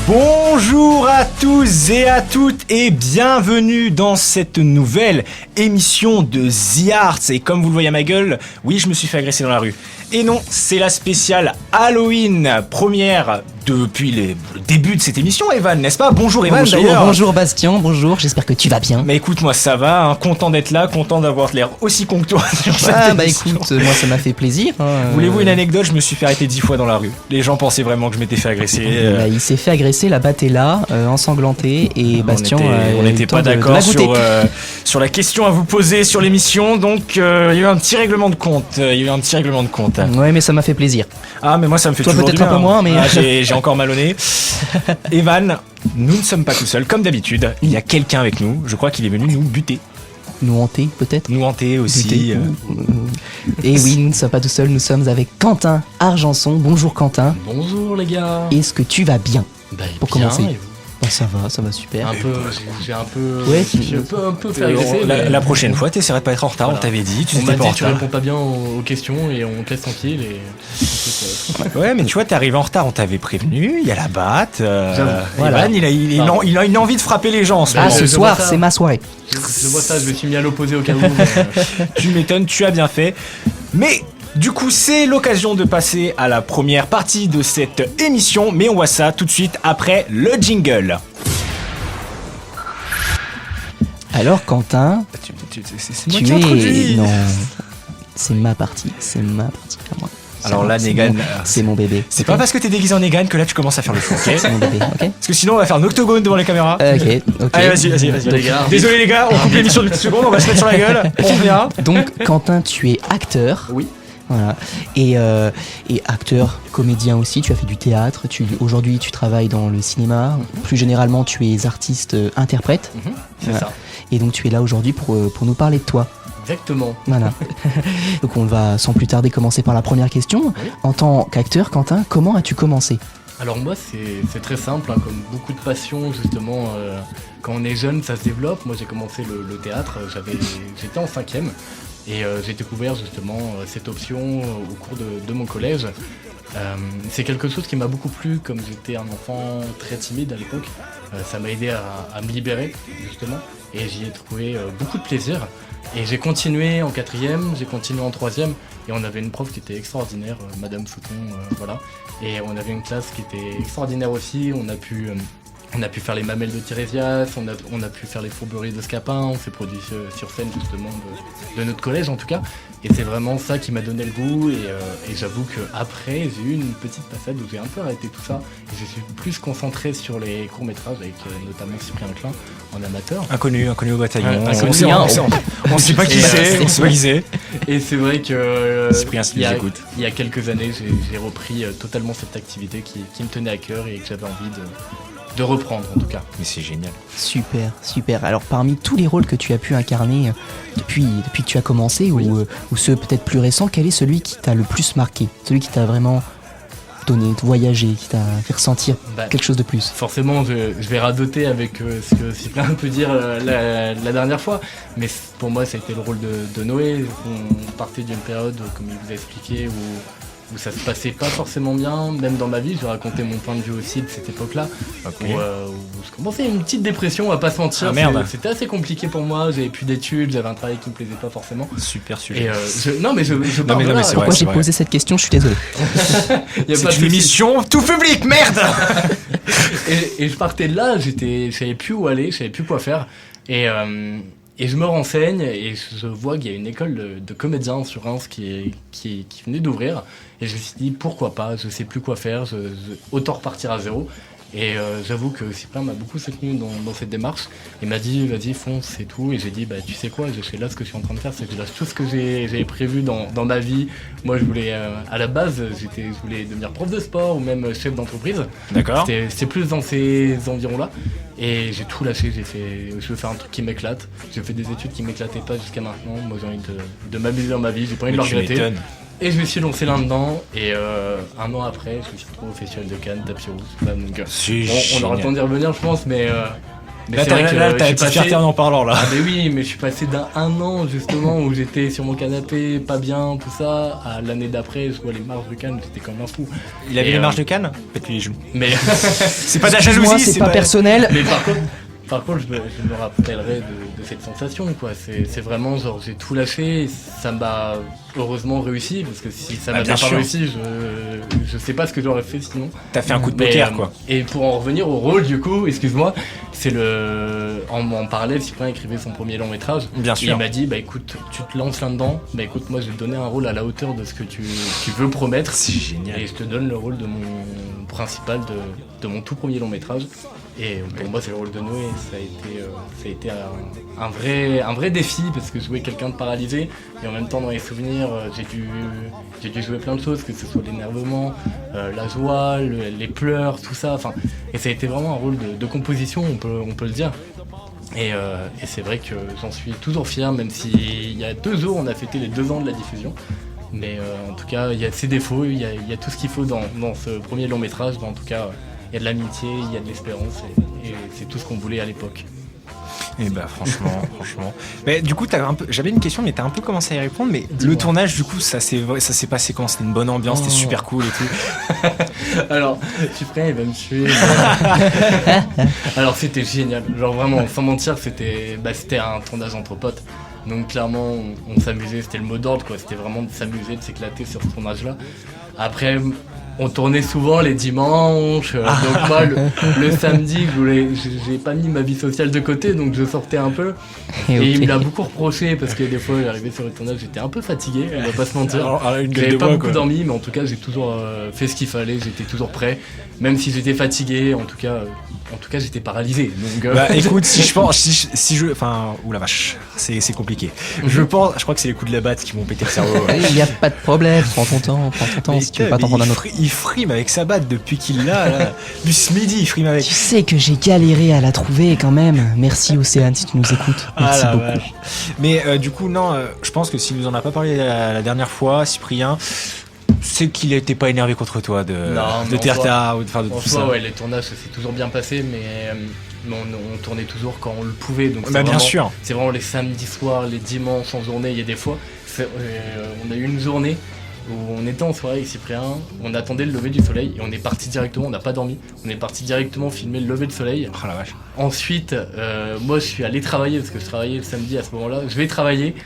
Bonjour à tous et à toutes et bienvenue dans cette nouvelle émission de The Arts. Et comme vous le voyez à ma gueule, oui, je me suis fait agresser dans la rue. Et non, c'est la spéciale Halloween, première depuis le début de cette émission, Evan, n'est-ce pas? Bonjour Evan, d'ailleurs. Bonjour Bastien, bonjour, j'espère que tu vas bien. Mais écoute, moi ça va, hein, content d'être là, content d'avoir l'air aussi con que toi sur cette émission. Écoute, moi ça m'a fait plaisir. Voulez-vous une anecdote? Je me suis fait arrêter 10 fois dans la rue. Les gens pensaient vraiment que je m'étais fait agresser. Il s'est fait agresser, la batte est là, ensanglanté, et Bastien... On n'était pas d'accord sur la question à vous poser sur l'émission, donc il y a eu un petit règlement de compte. Ouais, mais ça m'a fait plaisir. Ah, mais moi ça me fait toi, toujours peut-être du bien. Un peu moins, mais... Ah, j'ai encore mal au nez. Evan, nous ne sommes pas tout seuls, comme d'habitude. Il y a quelqu'un avec nous, je crois qu'il est venu nous buter. Nous hanter, peut-être. Nous hanter aussi. Buter, Et oui, nous ne sommes pas tout seuls, nous sommes avec Quentin Argenson. Bonjour Quentin. Bonjour les gars. Est-ce que tu vas bien? Pour bien, commencer. et vous? Ça va super. J'ai un peu fait agresser. agresser. La prochaine fois, t'essaierais de pas être en retard, voilà. On t'avait dit, tu on n'étais m'a pas dit en tu retard. réponds pas bien aux questions et on te laisse tranquille et... Ouais, mais tu vois, t'es arrivé en retard, on t'avait prévenu, il y a la batte. Voilà. Evan, il a une envie de frapper les gens en ce moment. Ce soir, c'est ma soirée. Je vois ça, je me suis mis à l'opposé au cas où. Mais... Tu m'étonnes, tu as bien fait. Mais... du coup, c'est l'occasion de passer à la première partie de cette émission, mais on voit ça tout de suite après le jingle. Alors Quentin, c'est moi qui introduis. Non, c'est ma partie à moi. Alors là, Negan, c'est mon bébé. C'est pas parce que t'es déguisé en Negan que là tu commences à faire le fou, ok? C'est mon bébé, ok? Parce que sinon on va faire un octogone devant les caméras. Ok. Allez, vas-y. Les gars. Désolé les gars, on coupe l'émission de 10 secondes, on va se mettre sur la gueule, on revient. Donc Quentin, tu es acteur. Oui. Voilà. Et acteur, comédien aussi, tu as fait du théâtre, aujourd'hui tu travailles dans le cinéma, plus généralement tu es artiste interprète. C'est ça. Et donc tu es là aujourd'hui pour nous parler de toi. Exactement. Voilà. Donc on va sans plus tarder commencer par la première question. Oui. En tant qu'acteur, Quentin, comment as-tu commencé? Alors moi c'est très simple, hein, comme beaucoup de passions justement, quand on est jeune ça se développe. Moi j'ai commencé le théâtre, j'étais en 5e. Et j'ai découvert justement cette option au cours de mon collège. C'est quelque chose qui m'a beaucoup plu, comme j'étais un enfant très timide à l'époque. Ça m'a aidé à me libérer justement, et j'y ai trouvé beaucoup de plaisir. Et j'ai continué en 4e, j'ai continué en 3e, et on avait une prof qui était extraordinaire, Madame Souton, voilà. Et on avait une classe qui était extraordinaire aussi, on a pu faire les mamelles de Tirésias, on a pu faire les fourberies de Scapin, on s'est produit sur scène justement de notre collège en tout cas. Et c'est vraiment ça qui m'a donné le goût et j'avoue qu'après j'ai eu une petite passade où j'ai un peu arrêté tout ça. Et je suis plus concentré sur les courts-métrages avec notamment Cyprien Klein en amateur. Inconnu au bataillon. Ouais, on sait pas qui c'est. Et c'est vrai que Cyprien, si tu écoutes. Il y a quelques années j'ai repris totalement cette activité qui me tenait à cœur et que j'avais envie de reprendre en tout cas. Mais c'est génial. Super. Alors parmi tous les rôles que tu as pu incarner depuis que tu as commencé, oui. ou ceux peut-être plus récents, quel est celui qui t'a le plus marqué? Celui qui t'a vraiment donné, voyagé, qui t'a fait ressentir quelque chose de plus? Forcément, je vais radoter avec ce que Cyprien peut dire la dernière fois, mais pour moi ça a été le rôle de Noé. On partait d'une période, comme il vous a expliqué, où ça se passait pas forcément bien, même dans ma vie. Je vais raconter mon point de vue aussi de cette époque-là, où je commençais une petite dépression, on va pas se mentir. Ah, merde. C'était assez compliqué pour moi, j'avais plus d'études, j'avais un travail qui me plaisait pas forcément. Super sujet. Et je parle de là. Pourquoi j'ai posé cette question? Je suis désolé. C'est une émission tout public, merde. et je partais de là, je savais plus où aller, je savais plus quoi faire. Et je me renseigne et je vois qu'il y a une école de comédiens sur Reims qui venait d'ouvrir. Et je me suis dit pourquoi pas, je sais plus quoi faire, autant repartir à zéro. Et j'avoue que Cyprien m'a beaucoup soutenu dans cette démarche. Il m'a dit vas-y fonce, c'est tout. Et j'ai dit tu sais quoi, je fais là ce que je suis en train de faire, c'est que je lâche tout ce que j'avais prévu dans ma vie. Moi je voulais à la base je voulais devenir prof de sport ou même chef d'entreprise. D'accord. C'était plus dans ces environs-là. Et j'ai tout lâché, je veux faire un truc qui m'éclate. J'ai fait des études qui m'éclataient pas jusqu'à maintenant. Moi j'ai envie de m'amuser dans ma vie, j'ai pas envie de le regretter. Et je me suis lancé là-dedans, et un an après, je me suis retrouvé au Festival de Cannes, Tapis Rouge, tout ça, donc on aura le temps d'y revenir, je pense, mais là, c'est vrai que t'as je la suis petite fierté en parlant là. Ah mais oui, mais je suis passé d'un an justement où j'étais sur mon canapé, pas bien, tout ça, à l'année d'après, je vois les marches de Cannes, j'étais comme un fou. Il a vu Et, les marches de Cannes? Faites-lui les genoux. Mais C'est pas de la Excuse-moi, jalousie, c'est pas personnel. mais par contre, je me rappellerai de cette sensation, quoi. C'est vraiment genre, j'ai tout lâché, et ça m'a heureusement réussi, parce que si ça m'avait bien pas sûr. réussi, je sais pas ce que j'aurais fait sinon. T'as fait un coup de Mais, poker quoi. Et pour en revenir au rôle, du coup, excuse-moi, c'est en parallèle, Cyprien écrivait son premier long métrage. Bien Et sûr. il m'a dit, bah écoute, tu te lances là-dedans, bah écoute, moi je vais te donner un rôle à la hauteur de ce que tu veux promettre. C'est génial. Et je te donne le rôle de mon principal de mon tout premier long métrage. Et pour moi, c'est le rôle de Noé. Ça a été un vrai défi parce que jouer quelqu'un de paralysé et en même temps dans les souvenirs, j'ai dû jouer plein de choses, que ce soit l'énervement, la joie, les pleurs, tout ça. Enfin, et ça a été vraiment un rôle de composition, on peut le dire. Et c'est vrai que j'en suis toujours fier, même si il y a 2 jours, on a fêté les 2 ans de la diffusion. Mais en tout cas, il y a ses défauts, il y a tout ce qu'il faut dans ce premier long métrage. Mais en tout cas, il y a de l'amitié, il y a de l'espérance, et c'est tout ce qu'on voulait à l'époque. Et bah franchement. Mais du coup, j'avais une question, mais t'as un peu commencé à y répondre. Mais Dis-moi. le tournage, du coup, ça s'est passé comment? C'était une bonne ambiance, c'était super cool et tout. Alors, Cyprien, il va me tuer. Alors, c'était génial. Genre vraiment, sans mentir, c'était un tournage entre potes. Donc clairement, on s'amusait, c'était le mot d'ordre, quoi. C'était vraiment de s'amuser, de s'éclater sur ce tournage-là. Après, on tournait souvent les dimanches, donc moi le samedi, j'ai pas mis ma vie sociale de côté, donc je sortais un peu. Et il me l'a beaucoup reproché parce que des fois, j'arrivais sur le tournage, j'étais un peu fatigué, on va pas se mentir. Alors, une gueule J'avais de pas bois, beaucoup quoi. dormi, mais en tout cas, j'ai toujours fait ce qu'il fallait, j'étais toujours prêt, même si j'étais fatigué, en tout cas, j'étais paralysé. Donc, Bah écoute, enfin, ouh la vache, c'est compliqué. Je crois que c'est les coups de la batte qui m'ont pété le cerveau. Il n'y a pas de problème, prends ton temps Mais si tu veux pas t'en prendre un autre. il frime avec sa batte depuis qu'il l'a là. Du ce midi, il frime avec. Tu sais que j'ai galéré à la trouver quand même. Merci Océane si tu nous écoutes. Merci la beaucoup. vache. Mais du coup, non, je pense que s'il nous en a pas parlé la dernière fois, Cyprien, c'est qu'il était pas énervé contre toi de Terta ou de En tout soi, ça. ouais, les tournages, ça s'est toujours bien passé, mais on tournait toujours quand on le pouvait. Donc Bah, bien vraiment, sûr. c'est vraiment les samedis soirs, les dimanches en journée. Il y a des fois, on a eu une journée où on était en soirée avec Cyprien, on attendait le lever du soleil et on est parti directement, on n'a pas dormi, on est parti directement filmer le lever de soleil. Oh la vache. Ensuite, moi je suis allé travailler parce que je travaillais le samedi à ce moment-là. Je vais travailler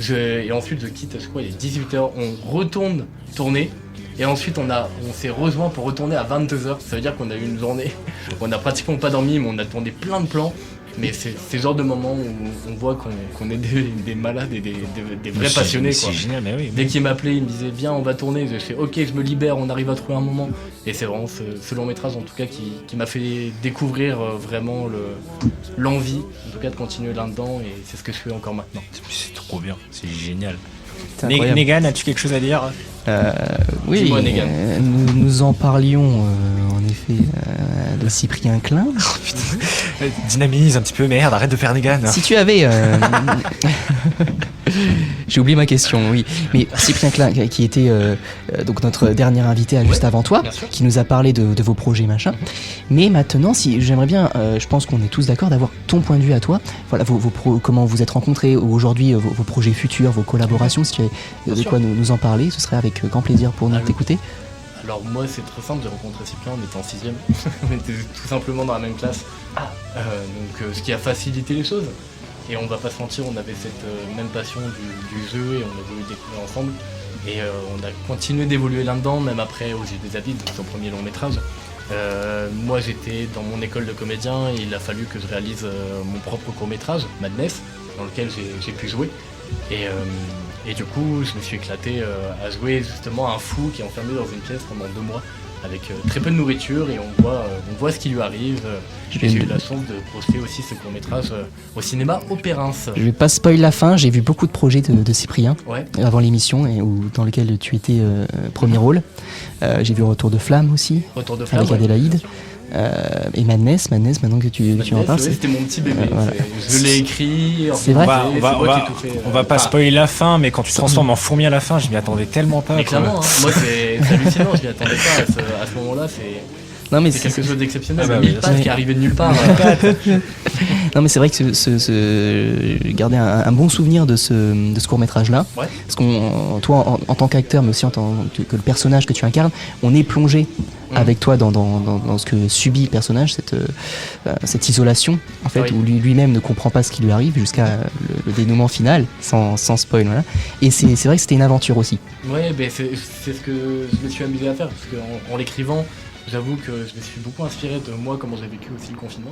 et ensuite je quitte, je crois, il est 18h, on retourne tourner. Et ensuite on s'est rejoint pour retourner à 22h. Ça veut dire qu'on a eu une journée où on n'a pratiquement pas dormi, mais on a tourné plein de plans. Mais c'est ce genre de moment où on voit qu'on est des malades et des vrais passionnés, quoi. C'est génial, mais oui. Dès qu'il m'appelait, il me disait viens, on va tourner. Je fais ok, je me libère, on arrive à trouver un moment. Et c'est vraiment ce long métrage en tout cas qui m'a fait découvrir vraiment l'envie en tout cas de continuer là-dedans, et c'est ce que je fais encore maintenant. C'est trop bien, c'est génial. C'est incroyable. Negan, as-tu quelque chose à dire? Oui, Dis-moi, Negan. nous en parlions en effet de Cyprien Klein. Dynamise un petit peu, merde, arrête de faire Negan. Si tu avais... J'ai oublié ma question, oui. Mais Cyprien Klein, qui était donc notre dernier invité juste avant toi, bien sûr. qui nous a parlé de vos projets, machin. Mais maintenant, si j'aimerais bien, je pense qu'on est tous d'accord, d'avoir ton point de vue à toi. Voilà, comment vous êtes rencontrés aujourd'hui, vos projets futurs, vos collaborations. Si tu avais de Bien sûr. quoi nous en parler, ce serait avec grand plaisir pour nous de t'écouter. Alors moi c'est très simple, j'ai rencontré Cyprien, on était en 6ème, on était tout simplement dans la même classe, donc ce qui a facilité les choses. Et on va pas se mentir, on avait cette même passion du jeu et on a voulu découvrir ensemble. Et on a continué d'évoluer là-dedans, même après aux yeux des Abides, son premier long métrage. Moi j'étais dans mon école de comédien et il a fallu que je réalise mon propre court métrage, Madness, dans lequel j'ai pu jouer. Et du coup je me suis éclaté à jouer justement un fou qui est enfermé dans une pièce pendant 2 mois avec très peu de nourriture, et on voit ce qui lui arrive. J'ai eu la chance de projeter aussi ce court métrage au cinéma Opérins. Je vais pas spoil la fin, j'ai vu beaucoup de projets de Cyprien Ouais. avant l'émission, dans lequel tu étais premier rôle. J'ai vu Retour de Flamme aussi, Retour de Flamme. avec Ouais. Adélaïde. Et Madness, maintenant que tu en parles, C'était mon petit bébé. voilà. Je l'ai écrit. C'est vrai. On va pas spoiler la fin, mais quand tu te transformes en fourmi à la fin, je m'y attendais tellement pas. Mais quoi. clairement, moi c'est hallucinant, je m'y attendais pas à ce moment-là. Non mais C'est quelque chose d'exceptionnel. Ah bah Le oui, mille pattes qui est arrivé de nulle part. Non mais c'est vrai que garder un bon souvenir de ce court-métrage-là, Ouais. parce qu'on, toi en tant qu'acteur, mais aussi en tant que le personnage que tu incarnes, on est plongé avec toi dans ce que subit le personnage, cette isolation en fait, Oui. où lui-même ne comprend pas ce qui lui arrive jusqu'à le dénouement final, sans spoil, voilà. Et c'est vrai que c'était une aventure aussi. Ouais, ben c'est ce que je me suis amusé à faire, parce qu'en l'écrivant, j'avoue que je me suis beaucoup inspiré de moi, comment j'ai vécu aussi le confinement.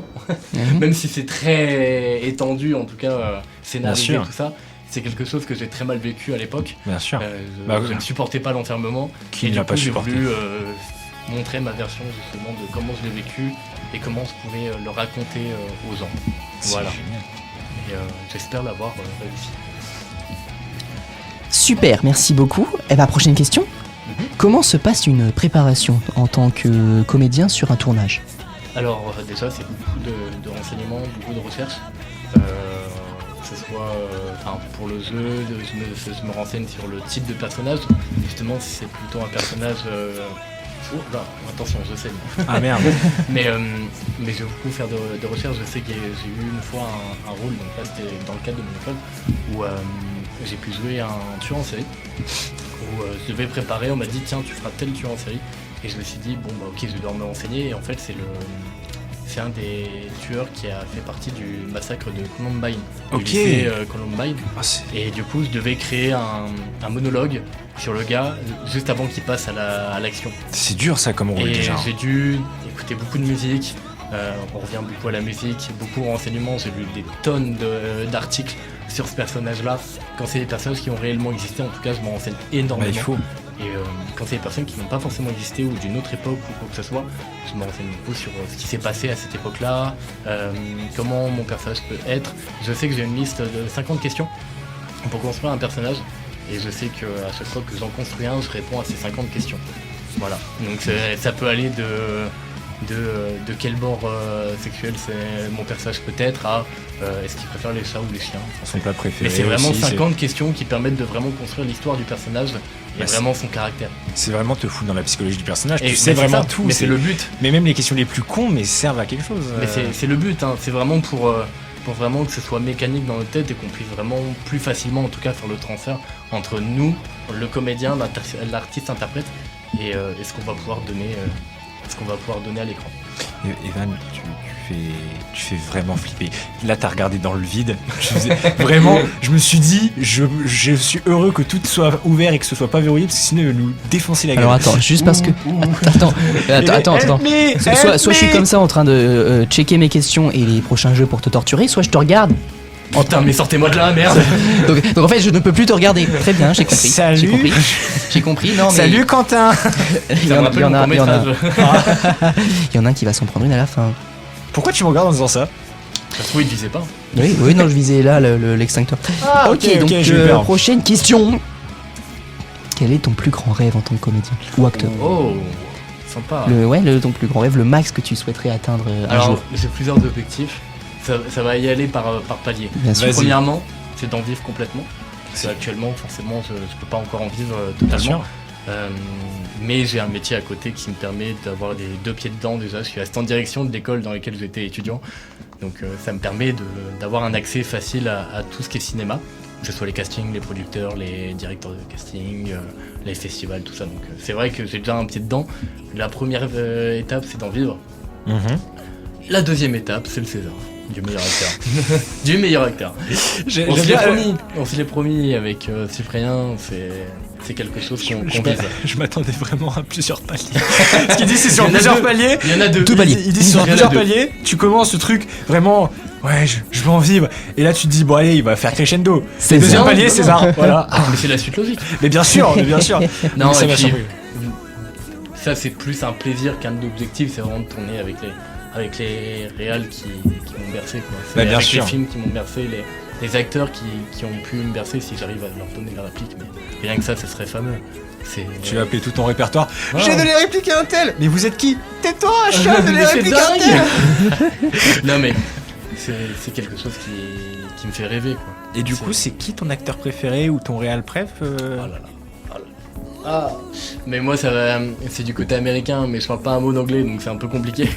Même si c'est très étendu, en tout cas scénarisé, Bien sûr. tout ça, c'est quelque chose que j'ai très mal vécu à l'époque. Bien sûr. Je ne supportais pas l'enfermement. Qui Et ne du l'a coup, pas j'ai supporté. voulu montrer ma version justement de comment je l'ai vécu et comment je pouvais le raconter aux gens. C'est Voilà. génial. Et j'espère l'avoir réussi. Super, merci beaucoup. Et bah prochaine question. Comment se passe une préparation en tant que comédien sur un tournage? Alors déjà c'est beaucoup de renseignements, beaucoup de recherches. Que ce soit pour le jeu, je me renseigne sur le type de personnage. Justement si c'est plutôt un personnage... Oh là, attention, je sais. Ah merde. mais je vais beaucoup faire de recherches. Je sais que j'ai eu une fois un rôle, donc là c'était dans le cadre de mon école, où j'ai pu jouer un tueur en série. Où je devais préparer, on m'a dit tiens tu feras tel tueur en série. Et je me suis dit bon bah ok je vais devoir me renseigner. Et en fait c'est un des tueurs qui a fait partie du massacre de Columbine. Ok. Du lycée Columbine. Ah, c'est- Et du coup je devais créer un monologue sur le gars juste avant qu'il passe à l'action. c'est dur ça comme rôle Et déjà. j'ai dû écouter beaucoup de musique, on revient beaucoup à la musique, beaucoup de renseignements, j'ai lu des tonnes d'articles sur ce personnage-là. Quand c'est des personnages qui ont réellement existé, en tout cas je m'en renseigne Bah, énormément. il faut. Et quand c'est des personnes qui n'ont pas forcément existé ou d'une autre époque ou quoi que ce soit, je me renseigne beaucoup sur ce qui s'est passé à cette époque-là, comment mon personnage peut être. Je sais que j'ai une liste de 50 questions pour construire un personnage. Et je sais qu'à chaque fois que j'en construis un, je réponds à ces 50 questions. Voilà. Donc ça peut aller de quel bord sexuel c'est mon personnage peut être à est-ce qu'il préfère les chats ou les chiens. Son plat préféré. Mais c'est vraiment aussi, 50 questions qui permettent de vraiment construire l'histoire du personnage et Bah, vraiment son caractère. C'est vraiment te foutre dans la psychologie du personnage. Et Tu sais mais c'est vraiment ça. tout. Mais c'est le but. Mais même les questions les plus cons, mais servent à quelque chose. Mais c'est le but, hein. C'est vraiment pour vraiment que ce soit mécanique dans notre tête et qu'on puisse vraiment plus facilement, en tout cas, faire le transfert entre nous, le comédien, l'artiste-interprète, et ce qu'on va pouvoir donner à l'écran. Evan, tu fais vraiment flipper. Là, t'as regardé dans le vide. Vraiment, je me suis dit, je suis heureux que tout soit ouvert et que ce soit pas verrouillé, parce que sinon, il va nous défoncer la gueule. Alors attends, juste parce que... Attends. Soit je suis comme ça en train de checker mes questions et les prochains jeux pour te torturer, soit je te regarde. Putain, mais sortez-moi de là, merde. Donc en fait, je ne peux plus te regarder. Très bien, j'ai compris. Salut. J'ai compris. Non, mais Salut Quentin. il y Ça me en rappelle mon a court-métrage. il y en a un qui va s'en prendre une à la fin. Pourquoi tu me regardes en disant ça? Ça se trouve, il disait pas. Oui, non, je visais là l'extincteur. Ah, ok, donc j'ai eu peur. prochaine question. Quel est ton plus grand rêve en tant que comédien ou acteur? Oh, sympa. Ton plus grand rêve, le max que tu souhaiterais atteindre un Alors, jour. j'ai plusieurs objectifs. Ça va y aller par palier. Bien sûr. Vas-y. Premièrement, c'est d'en vivre complètement. Parce qu'actuellement, forcément, je peux pas encore en vivre Bien totalement. sûr. Mais j'ai un métier à côté qui me permet d'avoir les deux pieds dedans déjà. Je suis assistant de direction de l'école dans laquelle j'étais étudiant. Donc ça me permet d'avoir un accès facile à tout ce qui est cinéma. Que ce soit les castings, les producteurs, les directeurs de casting, les festivals, tout ça. Donc c'est vrai que j'ai déjà un pied dedans. La première étape, c'est d'en vivre. La deuxième étape, c'est le César. Du meilleur acteur. Du meilleur acteur. On se l'est promis avec Cyprien, c'est quelque chose qu'on vise. Je m'attendais vraiment à plusieurs paliers. Ce qu'il dit, c'est sur Il y en a plusieurs deux. paliers. Il y en a deux. Deux paliers. Il dit sur Il y en a plusieurs deux. paliers, tu commences ce truc vraiment. Ouais, je veux en vivre. Et là, tu te dis, bon, allez, il va faire crescendo. César. Deuxième Non, palier, non, César. Voilà. Mais c'est la suite logique. Mais bien sûr, bien sûr. Non, Mais ça et va puis, changer. ça c'est plus un plaisir qu'un objectif, c'est vraiment de tourner avec les réals qui m'ont bercé, quoi. C'est Bah, bien avec sûr. les films qui m'ont bercé, les acteurs qui ont pu me bercer si j'arrive à leur donner la réplique, mais rien que ça serait fameux. Tu vas appeler tout ton répertoire. Ah. J'ai donné réplique à un tel. Mais vous êtes qui? Tais-toi, je suis donné réplique à un tel. Non mais c'est quelque chose qui me fait rêver quoi. Et du coup, c'est qui ton acteur préféré ou ton réal préf Oh là là. Ah, mais moi c'est du côté américain, mais je parle pas un mot d'anglais donc c'est un peu compliqué.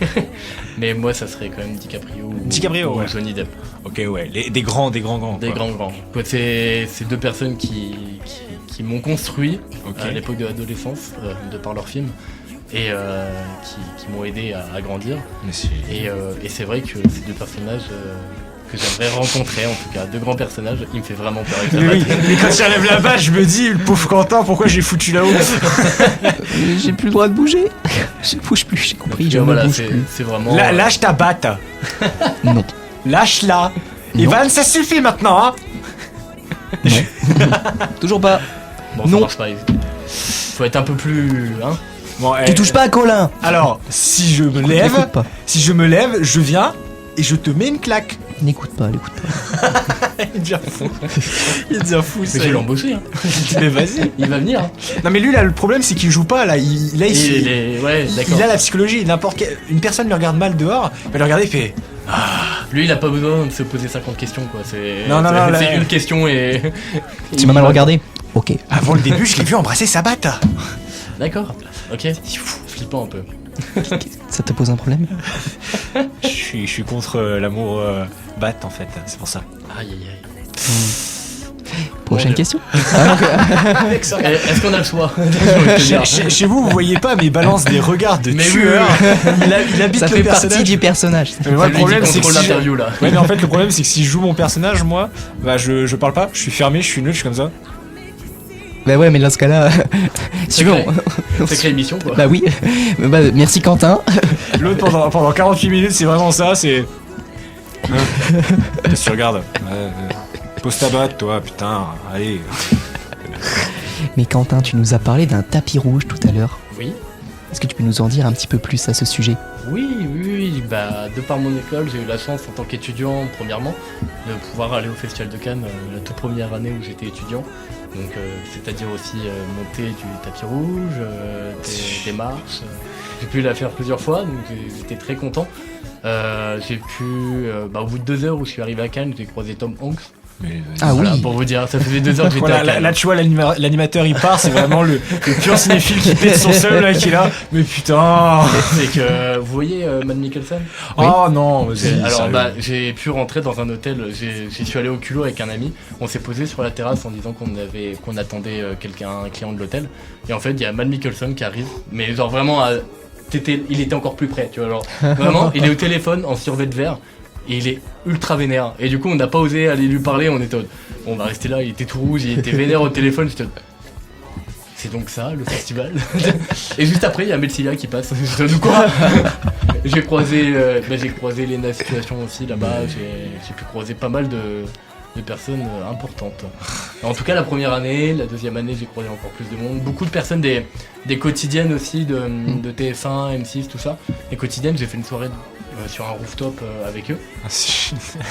Mais moi ça serait quand même DiCaprio ou ouais. Johnny Depp. Ok, ouais, des grands. Des quoi. grands. C'est deux personnes qui m'ont construit Ok. à l'époque de l'adolescence, de par leurs films, et qui m'ont aidé à grandir. Mais c'est- Et c'est vrai que ces deux personnages que j'aimerais rencontrer, en tout cas, deux grands personnages, il me fait vraiment peur avec la Mais oui, batte. mais quand il relève la balle, je me dis, le pauvre Quentin, pourquoi j'ai foutu là-haut? J'ai plus le droit de bouger. Je bouge plus, j'ai compris, je Et ne voilà, bouge c'est plus. c'est vraiment. Lâche ta batte. Non. Lâche-la. Evan, ça suffit maintenant, hein. Toujours pas. Bon, ça Non. marche pas. Faut être un peu plus. Hein. Bon, Tu touches pas à Colin. Alors, si je me lève, N'écoute pas. je viens et je te mets une claque. N'écoute pas. Il devient fou. Il devient fou, Mais ça. je vais l'embaucher. Hein. Mais vas-y. Il va venir. Hein. Non, mais lui, là, le problème, c'est qu'il joue pas, là. Ouais, d'accord. Il a la psychologie. Une personne lui regarde mal dehors, il va le regarder, il fait. Lui, il a pas besoin de se poser 50 questions, quoi. C'est Non, c'est là- une question et. Tu m'as mal regardé. Ok. Avant le début, je l'ai vu embrasser sa batte. D'accord. Ok. Flippant un peu. Ça te pose un problème? Je suis contre l'amour batte, en fait. C'est pour ça. Aïe aïe aïe. Prochaine Dieu. question. Est-ce qu'on a le choix? Chez vous, vous voyez pas, mais il balance des regards de Mais oui, tueur. Il habite Ça le fait personnage. partie du personnage. Mais moi, le problème, c'est que contrôle si l'interview là. Ouais, mais en fait, le problème, c'est que si je joue mon personnage, moi, bah, je parle pas, je suis fermé, je suis neutre, je suis comme ça. Bah ouais, mais dans ce cas-là, C'est bon. Sacrée émission quoi. Bah oui. Bah, merci Quentin. L'autre, pendant 48 minutes, c'est vraiment ça, c'est. Qu'est-ce que tu regardes? Pose ta batte, toi, putain, allez. Mais Quentin, tu nous as parlé d'un tapis rouge tout à l'heure. Oui. Est-ce que tu peux nous en dire un petit peu plus à ce sujet? Oui, bah de par mon école, j'ai eu la chance en tant qu'étudiant, premièrement, de pouvoir aller au Festival de Cannes la toute première année où j'étais étudiant. Donc c'est-à-dire aussi monter du tapis rouge, des marches. J'ai pu la faire plusieurs fois, donc j'étais très content. J'ai pu, au bout de 2 heures où je suis arrivé à Cannes, j'ai croisé Tom Hanks. Ah Voilà, oui. pour vous dire, ça faisait 2 heures que j'étais Voilà, à Cannes. là, tu vois, l'animateur il part, c'est vraiment le pur cinéphile qui pète son seul là, qui est là. Mais putain! C'est que, vous voyez Matt Mikkelsen? Oh non, vas-y. Alors sérieux. j'ai pu rentrer dans un hôtel, j'y suis allé au culot avec un ami, on s'est posé sur la terrasse en disant qu'on attendait un client de l'hôtel, et en fait il y a Matt Mikkelsen qui arrive, mais genre vraiment il était encore plus près, tu vois, genre vraiment il est au téléphone en survêt de verre et il est ultra vénère, et du coup on n'a pas osé aller lui parler, on était on va rester là, il était tout rouge, il était vénère au téléphone, j'étais c'est donc ça le festival. Et juste après il y a Melcilia qui passe. De quoi? J'ai croisé Lena Situation aussi là-bas, j'ai pu croiser pas mal de personnes importantes. En tout cas la première année, la deuxième année j'ai croisé encore plus de monde. Beaucoup de personnes des quotidiennes aussi de TF1, M6, tout ça. Les quotidiennes, j'ai fait une soirée sur un rooftop avec eux.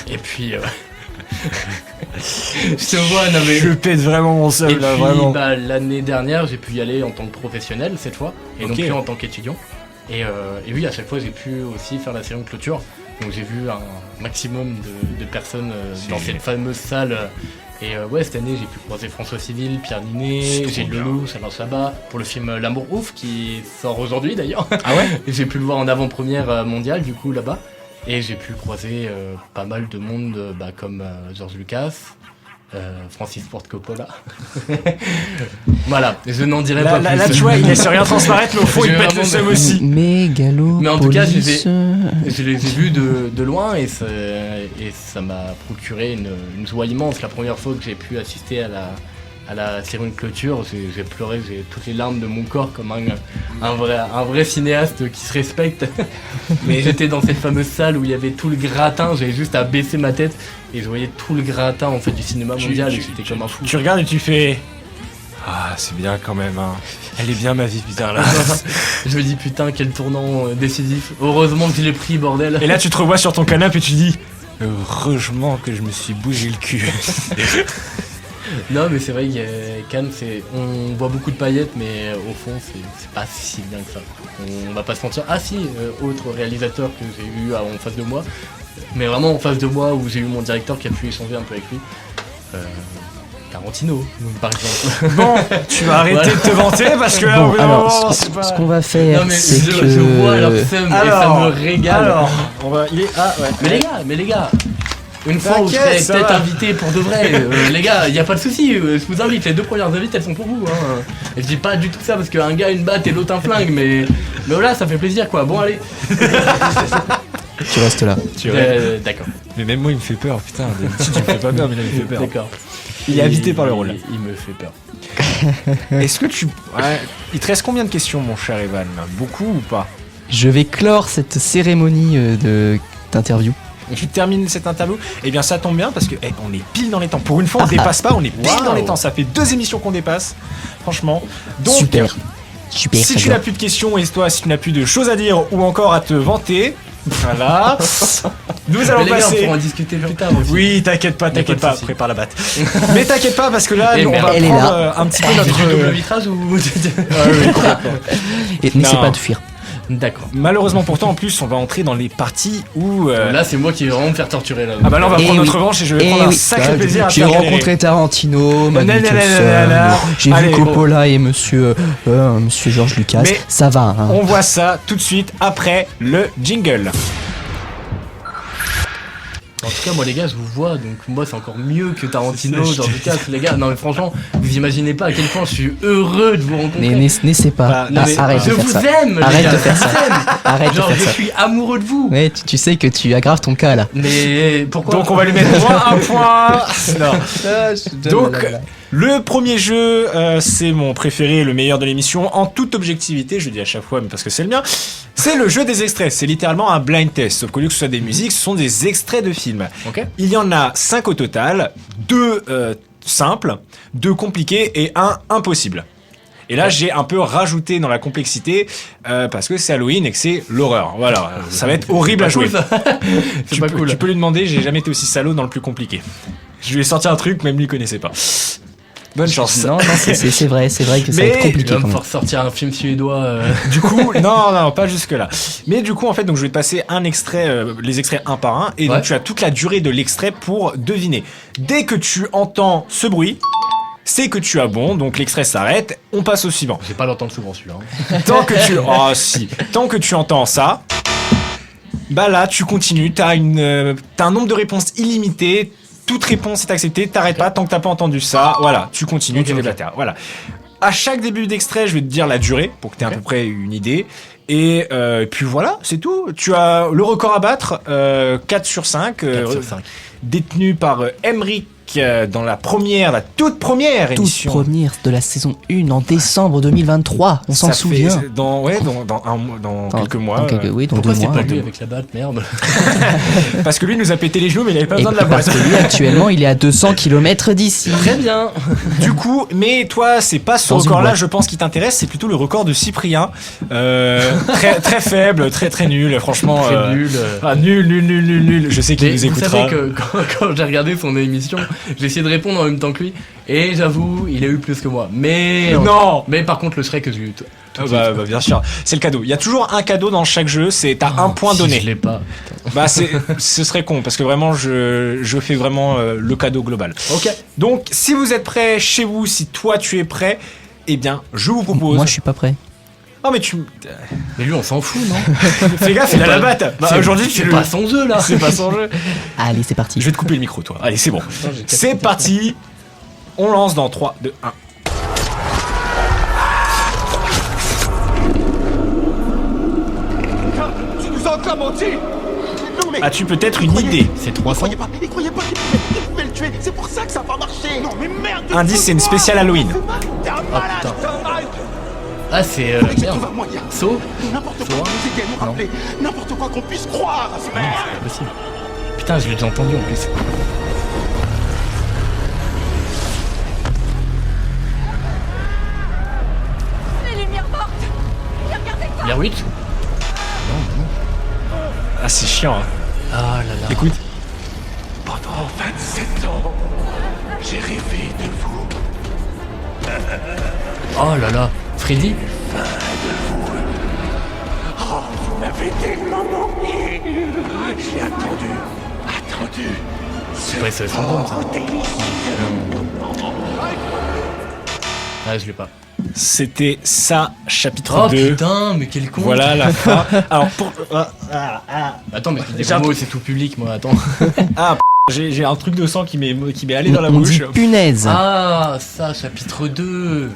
Et puis je te vois, non mais Je pète vraiment mon seul et là, puis vraiment. l'année dernière j'ai pu y aller en tant que professionnel cette fois et non Ok. plus en tant qu'étudiant, et oui à chaque fois j'ai pu aussi faire la séance de clôture, donc j'ai vu un maximum de personnes dans C'est cette fameuse salle, et ouais cette année j'ai pu croiser François Civil, Pierre C'est Ninet, trop Gilles bien. Leloup, Charles Chabat pour le film L'amour ouf qui sort aujourd'hui d'ailleurs. Ah ouais? Et j'ai pu le voir en avant-première mondiale du coup là-bas, et j'ai pu croiser pas mal de monde comme George Lucas, Francis Ford Coppola. Voilà, je n'en dirai pas plus. Là, tu vois, il laisse rien transparaître, mais au fond, il J'ai pète le vraiment- seum aussi. Mégalo. Mais en tout cas, je les ai- police. Je les ai vus de loin, et ça m'a procuré une joie immense. La première fois que j'ai pu assister à la cérémonie de clôture, j'ai pleuré, j'ai toutes les larmes de mon corps comme un vrai cinéaste qui se respecte. Mais j'étais dans cette fameuse salle où il y avait tout le gratin, j'avais juste à baisser ma tête et je voyais tout le gratin en fait du cinéma mondial, et j'étais comme un fou. Tu regardes et tu fais. Ah, c'est bien quand même, hein. Elle est bien ma vie, putain, là. Je me dis putain quel tournant décisif. Heureusement que je l'ai pris, bordel. Et là, tu te revois sur ton canapé et tu dis. Heureusement que je me suis bougé le cul. Non, mais c'est vrai que Cannes, on voit beaucoup de paillettes, mais au fond, c'est pas si bien que ça. On va pas se mentir. Ah si, autre réalisateur que j'ai eu en face de moi, mais vraiment en face de moi, où j'ai eu mon directeur qui a pu échanger un peu avec lui. Tarantino, par exemple. Bon, tu vas arrêter Voilà. de te vanter parce que là, Bon, au bout d'un alors, moment, ce c'est pas... ce qu'on va faire, Non, mais c'est que... je vois leur seum et ça me régale. Alors, on va... Il est... Ah, ouais. Mais les gars, une fois où je T'inquiète, serai ça peut-être va. invité pour de vrai, les gars, y a pas de souci, je vous invite, les 2 premières invites elles sont pour vous. Hein. Et je dis pas du tout ça parce qu'un gars a une batte et l'autre un flingue, mais voilà, ça fait plaisir quoi. Bon, allez. Tu restes là. D'accord. Mais même moi, il me fait peur, putain. D'habitude, tu me fais pas peur, mais là, il me fait peur. D'accord. Il est habité par le rôle. Il me fait peur. Est-ce que tu... Ouais. Il te reste combien de questions, mon cher Evan? Beaucoup ou pas? Je vais clore cette cérémonie d'interview. Tu termines cette interview? Eh bien, ça tombe bien parce que on est pile dans les temps. Pour une fois, on Ah. dépasse pas, on est pile Waouh. dans les temps. Ça fait 2 émissions qu'on dépasse, franchement. Donc, Super. Super, si très tu bien. n'as plus de questions et toi, si tu n'as plus de choses à dire ou encore à te vanter, voilà, nous allons Mais les gars, on passer. pourra en discuter plus tard aussi. Oui, t'inquiète pas, Y a pas de t'inquiète pas, souci. prépare la batte. Mais t'inquiète pas parce que là, Eh nous, on merde. va Elle est prendre là. un petit peu C'est notre. du double vitrage ou... Ah oui, complètement. Et n'essaie Non. pas de fuir. D'accord. Malheureusement pourtant, en plus, on va entrer dans les parties où. Là, c'est moi qui vais vraiment me faire torturer là. Ah bah là, on va Eh prendre oui. notre revanche et je vais Eh prendre un oui. sacré plaisir à te J'ai faire galérer. rencontré Tarantino, Manu Nananana. j'ai Allez, vu Coppola et monsieur George Lucas. Mais ça va, hein. On voit ça tout de suite après le jingle. En tout cas, moi les gars, je vous vois, donc moi c'est encore mieux que Tarantino, George Lucas, les gars. Non mais franchement, vous imaginez pas à quel point je suis heureux de vous rencontrer. Mais n'essaie pas. Bah, Non, mais Arrête je de faire vous ça. aime, les Arrête gars, de faire je vous ça. aime. Arrête de Genre, faire je ça. suis amoureux de vous. Ouais, tu sais que tu aggraves ton cas là. Mais pourquoi? Donc on va lui mettre un point. Non. Donc le premier jeu, c'est mon préféré, le meilleur de l'émission. En toute objectivité, je le dis à chaque fois, mais parce que c'est le mien. C'est le jeu des extraits. C'est littéralement un blind test. Sauf qu'au lieu que ce soit des musiques, ce sont des extraits de films. Ok. Il y en a 5 au total, 2 simples, 2 compliqués et 1 impossible. Et là, j'ai un peu rajouté dans la complexité parce que c'est Halloween et que c'est l'horreur. Voilà, ça va être horrible à jouer. C'est pas cool. Tu peux lui demander, j'ai jamais été aussi salaud dans le plus compliqué. Je lui ai sorti un truc, même lui connaissait pas. Bonne chance. Non, c'est vrai que ça va Mais être Il compliqué va quand me même. faire sortir un film suédois. Du coup, non, pas jusque là. Mais du coup, en fait, donc je vais te passer un extrait, les extraits un par un, et Ouais. donc tu as toute la durée de l'extrait pour deviner. Dès que tu entends ce bruit, c'est que tu as bon, donc l'extrait s'arrête, on passe au suivant. J'ai pas l'entendre souvent celui-là. Hein. Tant que tu entends ça, bah là, tu continues, t'as un nombre de réponses illimité. Toute réponse est acceptée, t'arrêtes pas tant que t'as pas entendu ça. Voilà, tu continues, Ok, tu ok. déblatères. Voilà. À chaque début d'extrait, je vais te dire la durée pour que t'aies à peu près une idée. Et puis voilà, c'est tout. Tu as le record à battre, 4 sur 5, 4 sur 5. détenu par Emmerich dans la toute première Toute émission. première de la saison 1 en décembre 2023, on s'en Ça fait- souvient. Dans quelques mois. Oui, dans Pourquoi 2 c'est mois. pas lui avec la batte, merde? Parce que lui nous a pété les genoux, mais il avait pas Et besoin de la parce boîte. que lui actuellement il est à 200 km d'ici. Très bien. Du coup, mais toi, c'est pas ce Dans une record-là, boîte. je pense, qui t'intéresse, c'est plutôt le record de Cyprien. Très, très faible, très nul, franchement. Très nul. Ah, nul. Je sais qu'il Mais nous vous écoutera. savez que quand j'ai regardé son émission, j'ai essayé de répondre en même temps que lui, et j'avoue, il a eu plus que moi. Mais Non. Mais par contre, le Shrek, j'ai eu tout de suite. Bah, bien sûr, c'est le cadeau. Il y a toujours un cadeau dans chaque jeu, t'as un point Si donné. Je l'ai pas. Bah, ce serait con, parce que vraiment, je fais vraiment le cadeau global. Ok. Donc, si vous êtes prêts chez vous, si toi tu es prêt, eh bien, je vous propose. Moi je suis pas prêt. Oh, mais tu. Mais lui, on s'en fout, non? Fais gaffe, il a la batte. Bah, C'est- aujourd'hui, c'est pas son jeu là. C'est pas son jeu. Allez, c'est parti. Je vais te couper le micro, toi. Allez, c'est bon. j'ai C'est capté. parti. On lance dans 3, 2, 1. Tu nous as encore menti. Non mais... As-tu peut-être une idée? C'est 300. Il croyait pas qu'il pouvait le tuer. C'est pour ça que ça a pas marché. Non mais merde. Indice, c'est une spéciale Halloween. T'es un malade, putain. t'es un malade. Ah, c'est. Faut Merde. trouver un moyen. Saut? N'importe quoi Soit. pour nous aider à nous rappeler. N'importe quoi qu'on puisse croire à ce merde. C'est possible. Putain, je l'ai déjà entendu en plus. Les lumières mortes. Regardez ça. Blair Witch? Ah, c'est chiant. Hein. Ah là là. Écoute. 27 ans, j'ai rêvé de vous. Oh là là, Freddy. Oh, vous m'avez tellement manqué. J'ai attendu. Ouais, c'est fantôme ça. Ah, je l'ai pas. C'était ça, chapitre Oh 2. putain, mais quel con. Voilà la fin. Alors pour... Attends, mais des J'ai un gros mots, c'est tout public, moi, attends. j'ai un truc de sang qui m'est allé dans la On bouche. dit punaise. Ah, ça, chapitre 2.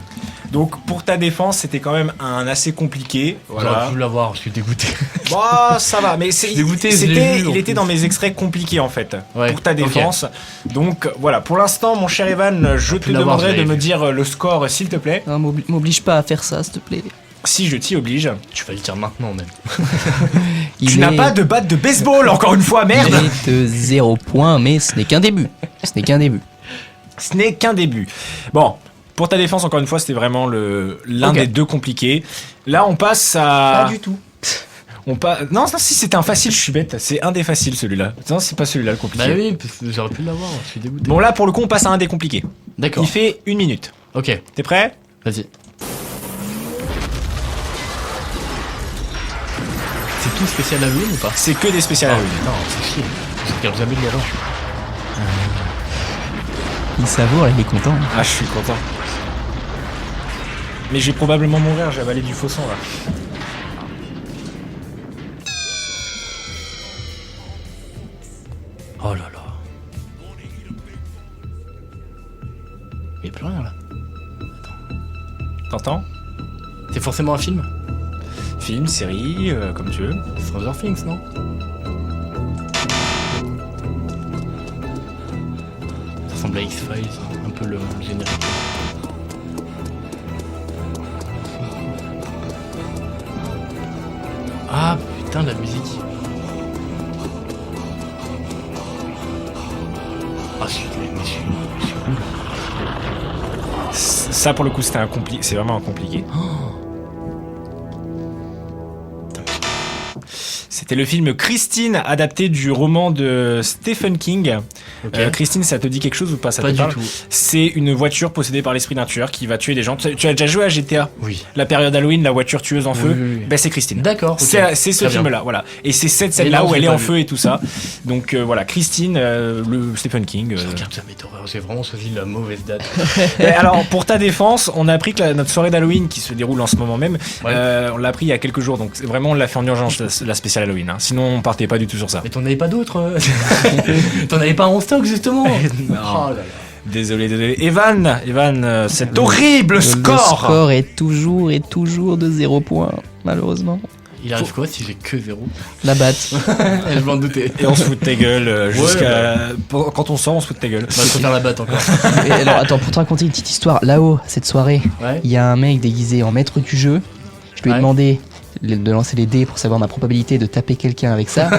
Donc pour ta défense, c'était quand même un assez compliqué. J'aurais Voilà. pu l'avoir, je suis dégoûté. Bah ça va, mais c'est Dégoûté, je l'ai vu, en il était plus. dans mes extraits compliqués en fait. Ouais, Pour ta ok. défense. Donc voilà, pour l'instant mon cher Evan, je te pu l'avoir, demanderai je de l'avais me vu. dire le score s'il te plaît. Non, m'oblige pas à faire ça, s'il te plaît. Si je t'y oblige. Tu vas le dire maintenant, même. Tu n'as pas de batte de baseball encore une fois, merde. Il est de 0 points, mais ce n'est qu'un début. Ce n'est qu'un début. Ce n'est qu'un début. Bon, pour ta défense encore une fois, c'était vraiment l'un Ok. des deux compliqués. Là, on passe à tout. Non, si c'était un facile, je suis bête. C'est un des faciles celui-là. Non, c'est pas celui-là le compliqué. Bah oui, parce que j'aurais pu l'avoir, je suis dégoûté. Bon là, pour le coup, on passe à un des compliqués. D'accord. Il fait 1 minute. Ok, T'es prêt? vas-y. C'est tout spécial Halloween ou pas? C'est que des spéciales Ah Halloween. putain, c'est chier. Je regarde jamais le l'horreur. Il savoure, il est content. Ah, je suis content. Mais je vais probablement mourir, j'ai avalé du faux sang là. Oh là là. Il y a plus rien là. T'entends? C'est forcément un film? Film, série, comme tu veux. Stranger Things, non? Ça ressemble à X-Files, un peu le générique. Ah putain, la musique. Ah, je suis nul. Ça pour le coup, c'est vraiment un compliqué. C'était le film Christine, adapté du roman de Stephen King. Ok. Christine, ça te dit quelque chose ou pas? Ça Pas te du parle tout. C'est une voiture possédée par l'esprit d'un tueur qui va tuer des gens. Tu as déjà joué à GTA? Oui. La période Halloween, la voiture tueuse en feu, Oui. ben c'est Christine. D'accord. ok. C'est ce Très bien. film-là, voilà. Et c'est cette Et scène-là non, où je elle l'ai est pas en vu. feu et tout ça. Donc voilà, Christine, le Stephen King. Je regarde jamais d'horreur, j'ai vraiment choisi la mauvaise date. Et alors, pour ta défense, on a appris que notre soirée d'Halloween, qui se déroule en ce moment même, Ouais. on l'a appris il y a quelques jours. Donc vraiment, on l'a fait en urgence, la spéciale Halloween. Hein. Sinon, on partait pas du tout sur ça. Mais t'en avais pas d'autres T'en avais pas en stock justement Oh là là. Désolé. Evan, cet horrible score. Le score est toujours de 0 points, malheureusement. Il arrive quoi si j'ai que 0? La batte. Je m'en doutais. Et on se fout de ta gueule jusqu'à... Ouais, Quand on sort, on se fout de ta gueule. Bah, je préfère la batte encore. Et alors, attends, pour te raconter une petite histoire, là-haut, cette soirée, Ouais. il y a un mec déguisé en maître du jeu. Je lui ai Ouais. demandé de lancer les dés pour savoir ma probabilité de taper quelqu'un avec ça.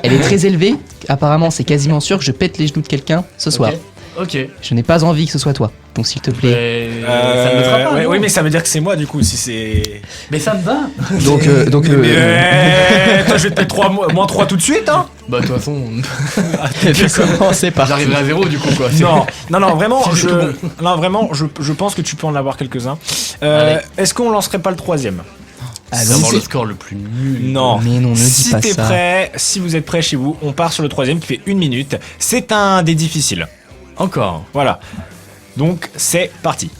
Elle est très élevée. Apparemment, c'est quasiment sûr que je pète les genoux de quelqu'un ce soir. Ok. Je n'ai pas envie que ce soit toi. Donc, s'il te plaît. Mais ça me le fera pas. ouais, non oui, mais ça veut dire que c'est moi du coup, si c'est... Mais ça me va. Donc, Toi, je vais te mettre moins 3 tout de suite, hein. Bah de toute façon, je commençais par. j'arriverai à 0 du coup quoi. Non, vraiment, Si, c'est tout bon. non, vraiment, je pense que tu peux en avoir quelques-uns. Allez. Est-ce qu'on lancerait pas le troisième? Allons-y. C'est avoir le score le plus nul. Non. Mais non, ne dis Si pas t'es ça. prêt, si vous êtes prêt chez vous, on part sur le troisième qui fait 1 minute. C'est un des difficiles. Encore. Voilà. Donc, c'est parti.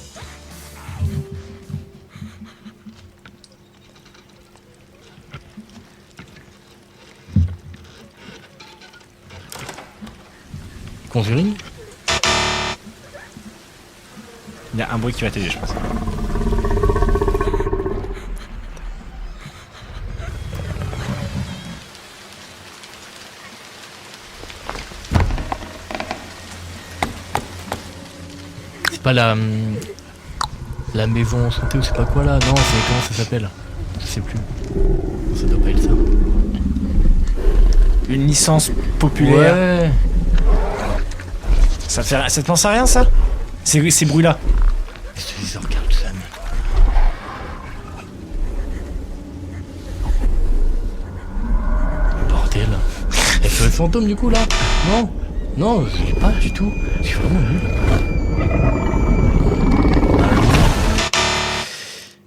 Conjuring. Il y a un bruit qui va t'aider, je pense. C'est pas la maison santé ou je sais pas quoi là. Non, c'est comment ça s'appelle? Je sais plus. Ça doit pas être ça. Une licence populaire. Ouais. Ça te pense à rien, ça? Ces bruits-là. Je te regarde jamais. Bordel. Elle fait le fantôme du coup là? Non? Non, je l'ai pas du tout. Je suis vraiment nul.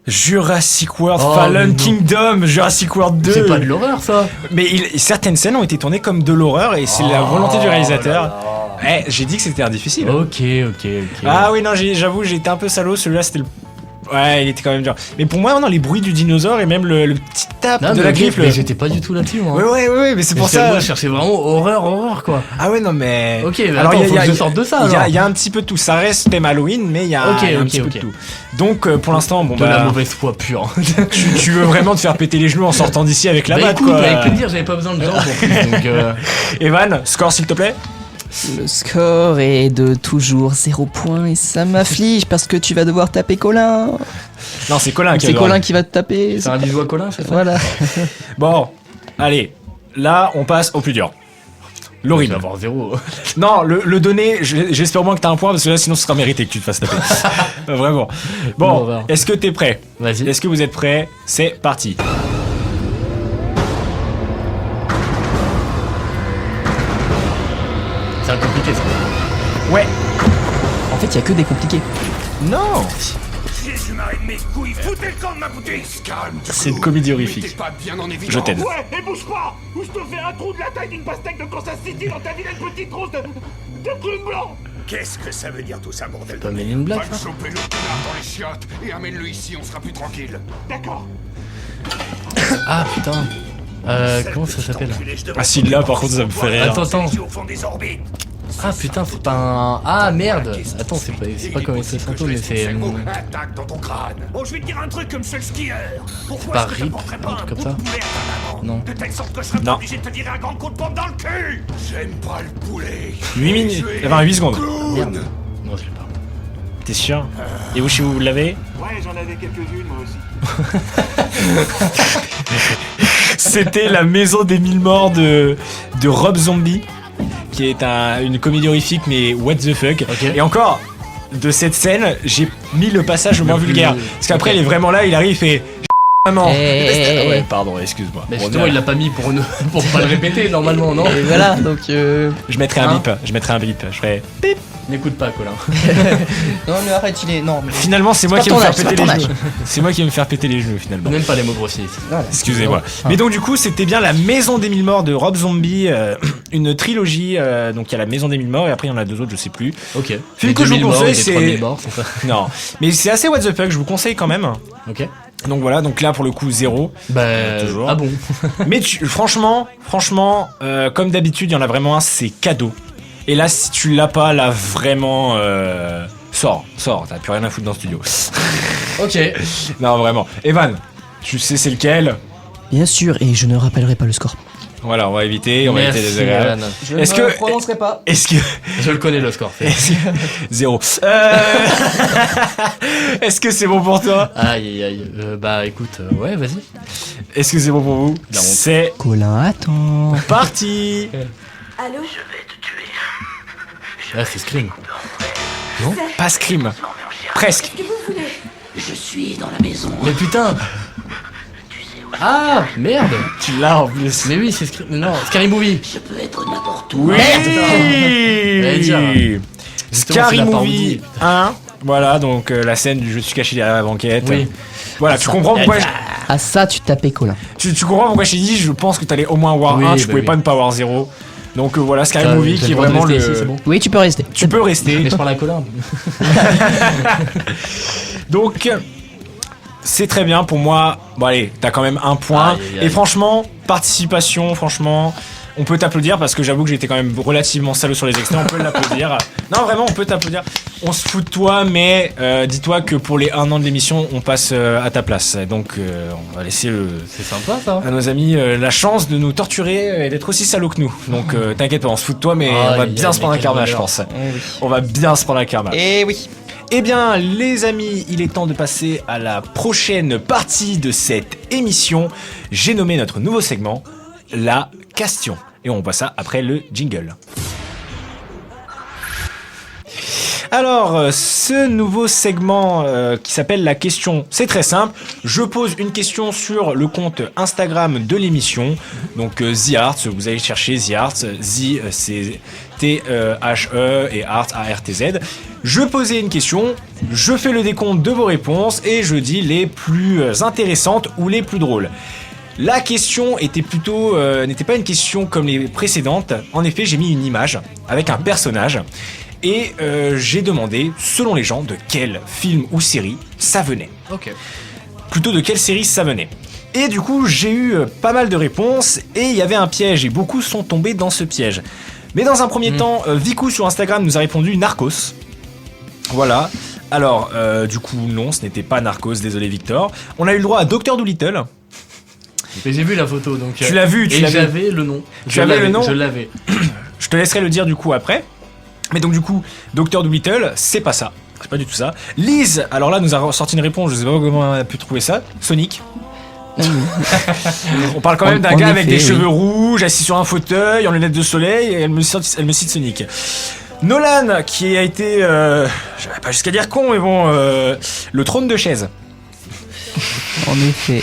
Jurassic World Oh, Fallen mais non. Kingdom, Jurassic World 2. C'est pas de l'horreur ça. Mais certaines scènes ont été tournées comme de l'horreur et c'est la volonté du réalisateur. J'ai dit que c'était difficile. Ok. Ah oui, non, j'avoue, j'ai été un peu salaud. Celui-là, c'était le. Ouais, il était quand même dur. Mais pour moi, non, les bruits du dinosaure et même le petit tape Non, de mais la ok, griffe. mais j'étais pas du tout là-dessus, moi. Ouais, mais c'est pour Parce que ça. Moi, je cherchais vraiment horreur, quoi. Ah ouais, non, mais. Ok, mais attends, faut que je sorte de ça, alors. Il y a un petit peu de tout. Ça reste thème Halloween, mais il y a un petit peu de tout. Donc, pour l'instant, bon, De la mauvaise foi pure. tu veux vraiment te faire péter les genoux en sortant d'ici avec la Bah batte, écoute, quoi. avec plaisir, j'avais pas besoin de gens pour plus, donc Evan, score s'il te plaît. Le score est de toujours 0 points et ça m'afflige parce que tu vas devoir taper Colin. Non, c'est Colin qui a C'est le droit. Colin qui va te taper. c'est un bisou à Colin, c'est ça. Voilà. Bon, allez, là, on passe au plus dur. Je L'horrible. vais avoir 0. Non, le donner, j'espère au moins que t'as un point parce que là, sinon, ce sera mérité que tu te fasses taper. Vraiment. Bon, on Bon, va. est-ce que t'es prêt? Vas-y. Est-ce que vous êtes prêts? C'est parti. C'est un compliqué ça. Ouais. En fait, il y a que des compliqués. Non. Jésus-Marie de mes couilles, foutez le camp de ma boutique. Calme, C'est une comédie horrifique. T'es pas bien en évidence. Je t'aide. Ouais, et bouge pas, ou je te fais un trou de la taille d'une pastèque de Kansas City dans ta vilaine petite trousse de clown blanc. Qu'est-ce que ça veut dire tout ça, bordel? Pas Men in Black, Va ça. choper le connard dans les chiottes et amène-le ici, on sera plus tranquille. D'accord. Ah putain. Comment ça s'appelle? Ah, si, là, par contre, ça me fait rire. Attends. Au fond des orbites. Ah putain, c'est pas un. Ah merde. Attends, c'est pas comme SS Santo, mais c'est. Attaque dans ton crâne. Bon, je vais te dire un truc comme seul skieur. Pourquoi pas est-ce que Rip, t'apporterais un pas truc un comme bout ça. de poulet à ta maman? Non. De telle sorte que je serais Non. pas obligé de te tirer un grand coup de pompe dans le cul. J'aime pas le poulet. 8 minutes. Enfin, 8 secondes. Merde. Non, je l'ai pas. T'es sûr? Et vous, si vous l'avez? Ouais, j'en avais quelques-unes, moi aussi. C'était La Maison des Mille Morts de Rob Zombie, qui est une comédie horrifique, mais what the fuck. Ok. Et encore, de cette scène, j'ai mis le passage le moins plus- vulgaire. Parce qu'après, ok. il est vraiment là, il arrive et fait maman. Eh. Ouais, pardon, excuse-moi. Mais Bon, justement, il l'a pas mis pour pas le répéter normalement, non? Et voilà, donc. je mettrai un Hein bip. Je ferai bip. N'écoute pas, Colin. Non, mais arrête, il est. Non, mais. Finalement, c'est moi pas qui vais me ton faire âge, c'est péter pas les ton genoux. C'est moi qui vais me faire péter les genoux finalement. Même pas les mots grossiers ici. Voilà. Excusez-moi. Ah. Mais donc du coup, c'était bien La Maison des Mille Morts de Rob Zombie, une trilogie. Donc il y a La Maison des Mille Morts et après il y en a deux autres, je sais plus. Ok. Film Les que je vous 2000 morts conseille, et les c'est- 3000 morts, c'est ça. Non, mais c'est assez what the fuck. Je vous conseille quand même. Ok. Donc voilà, donc là pour le coup 0. Bah. Toujours. Ah bon? Mais franchement, comme d'habitude, il y en a vraiment un, c'est cadeau. Et là, si tu l'as pas, là vraiment, sors, t'as plus rien à foutre dans le studio. Ok. Non, vraiment. Evan, tu sais c'est lequel? Bien sûr, et je ne rappellerai pas le score. Voilà, on va éviter Merci, les désagréables. Evan. Je Est-ce ne que- prononcerai pas. Est-ce que Je le connais le score. zéro. Est-ce que c'est bon pour toi? Aïe aïe aïe. Bah écoute, ouais, vas-y. Est-ce que c'est bon pour vous? La honte. C'est Colin, attends. parti. Allô? Là, c'est Scream. Pas Scream. Presque. Que vous voulez? Je suis dans la maison. Mais putain! Ah! Merde! Tu l'as en plus. Mais oui, c'est Scream. Non, Scary Movie! Je peux être n'importe où. Oui. J'allais dire. Justement, Scary c'est la Movie parodie. 1. Voilà, donc la scène du je suis caché derrière la banquette. Oui. Voilà, tu comprends pourquoi À ça, tu tapais Colin. tu comprends pourquoi je t'ai dit, je pense que t'allais au moins avoir Oui, 1, tu bah pouvais oui. pas ne pas avoir 0. Donc voilà, Scary Ça, Movie j'ai qui est le droit de vraiment rester le. ici, c'est bon. Oui, tu peux rester. Tu peux rester. Mais je parle à Colin. Donc, c'est très bien pour moi. Bon, allez, t'as quand même un point. Aïe, aïe, aïe. Et franchement, participation, franchement, on peut t'applaudir parce que j'avoue que j'étais quand même relativement salaud sur les extraits. On peut l'applaudir. Non, vraiment, on peut t'applaudir. On se fout de toi, mais dis-toi que pour les 1 an de l'émission, on passe à ta place. Donc, on va laisser C'est sympa ça. à nos amis la chance de nous torturer et d'être aussi salauds que nous. Donc, t'inquiète pas, on se fout de toi, mais on va Aïe, bien aïe, se prendre un mais karma, quel je bonheur. pense. On va bien se prendre un karma. Eh oui. Eh bien, les amis, il est temps de passer à la prochaine partie de cette émission. J'ai nommé notre nouveau segment, la question. Et on voit ça après le jingle. Alors, ce nouveau segment qui s'appelle la question, c'est très simple. Je pose une question sur le compte Instagram de l'émission. Donc, The Arts, vous allez chercher The Arts. The, c'est T-H-E et Art, A-R-T-Z. Je posais une question, je fais le décompte de vos réponses et je dis les plus intéressantes ou les plus drôles. La question était plutôt, n'était pas une question comme les précédentes. En effet, j'ai mis une image avec un personnage et j'ai demandé, selon les gens, de quel film ou série ça venait. Ok. Plutôt de quelle série ça venait. Et du coup, j'ai eu pas mal de réponses et il y avait un piège et beaucoup sont tombés dans ce piège. Mais dans un premier temps, Vicou sur Instagram nous a répondu Narcos. Voilà. Alors, du coup, non, ce n'était pas Narcos, désolé Victor. On a eu le droit à Dr. Dolittle. Mais j'ai vu la photo, donc... Tu l'as vu, tu l'as vu. J'avais le nom. Tu avais le nom ? Je l'avais. Je te laisserai le dire du coup après. Mais donc du coup, Dr. Dolittle, c'est pas ça. C'est pas du tout ça. Lise, alors là, nous a sorti une réponse, je sais pas comment elle a pu trouver ça. Sonic. On parle quand même d'un gars avec des cheveux rouges, assis sur un fauteuil, en lunettes de soleil, et elle me cite Sonic. Nolan, qui a été, j'avais pas jusqu'à dire con, mais bon, le trône de chaise. En effet.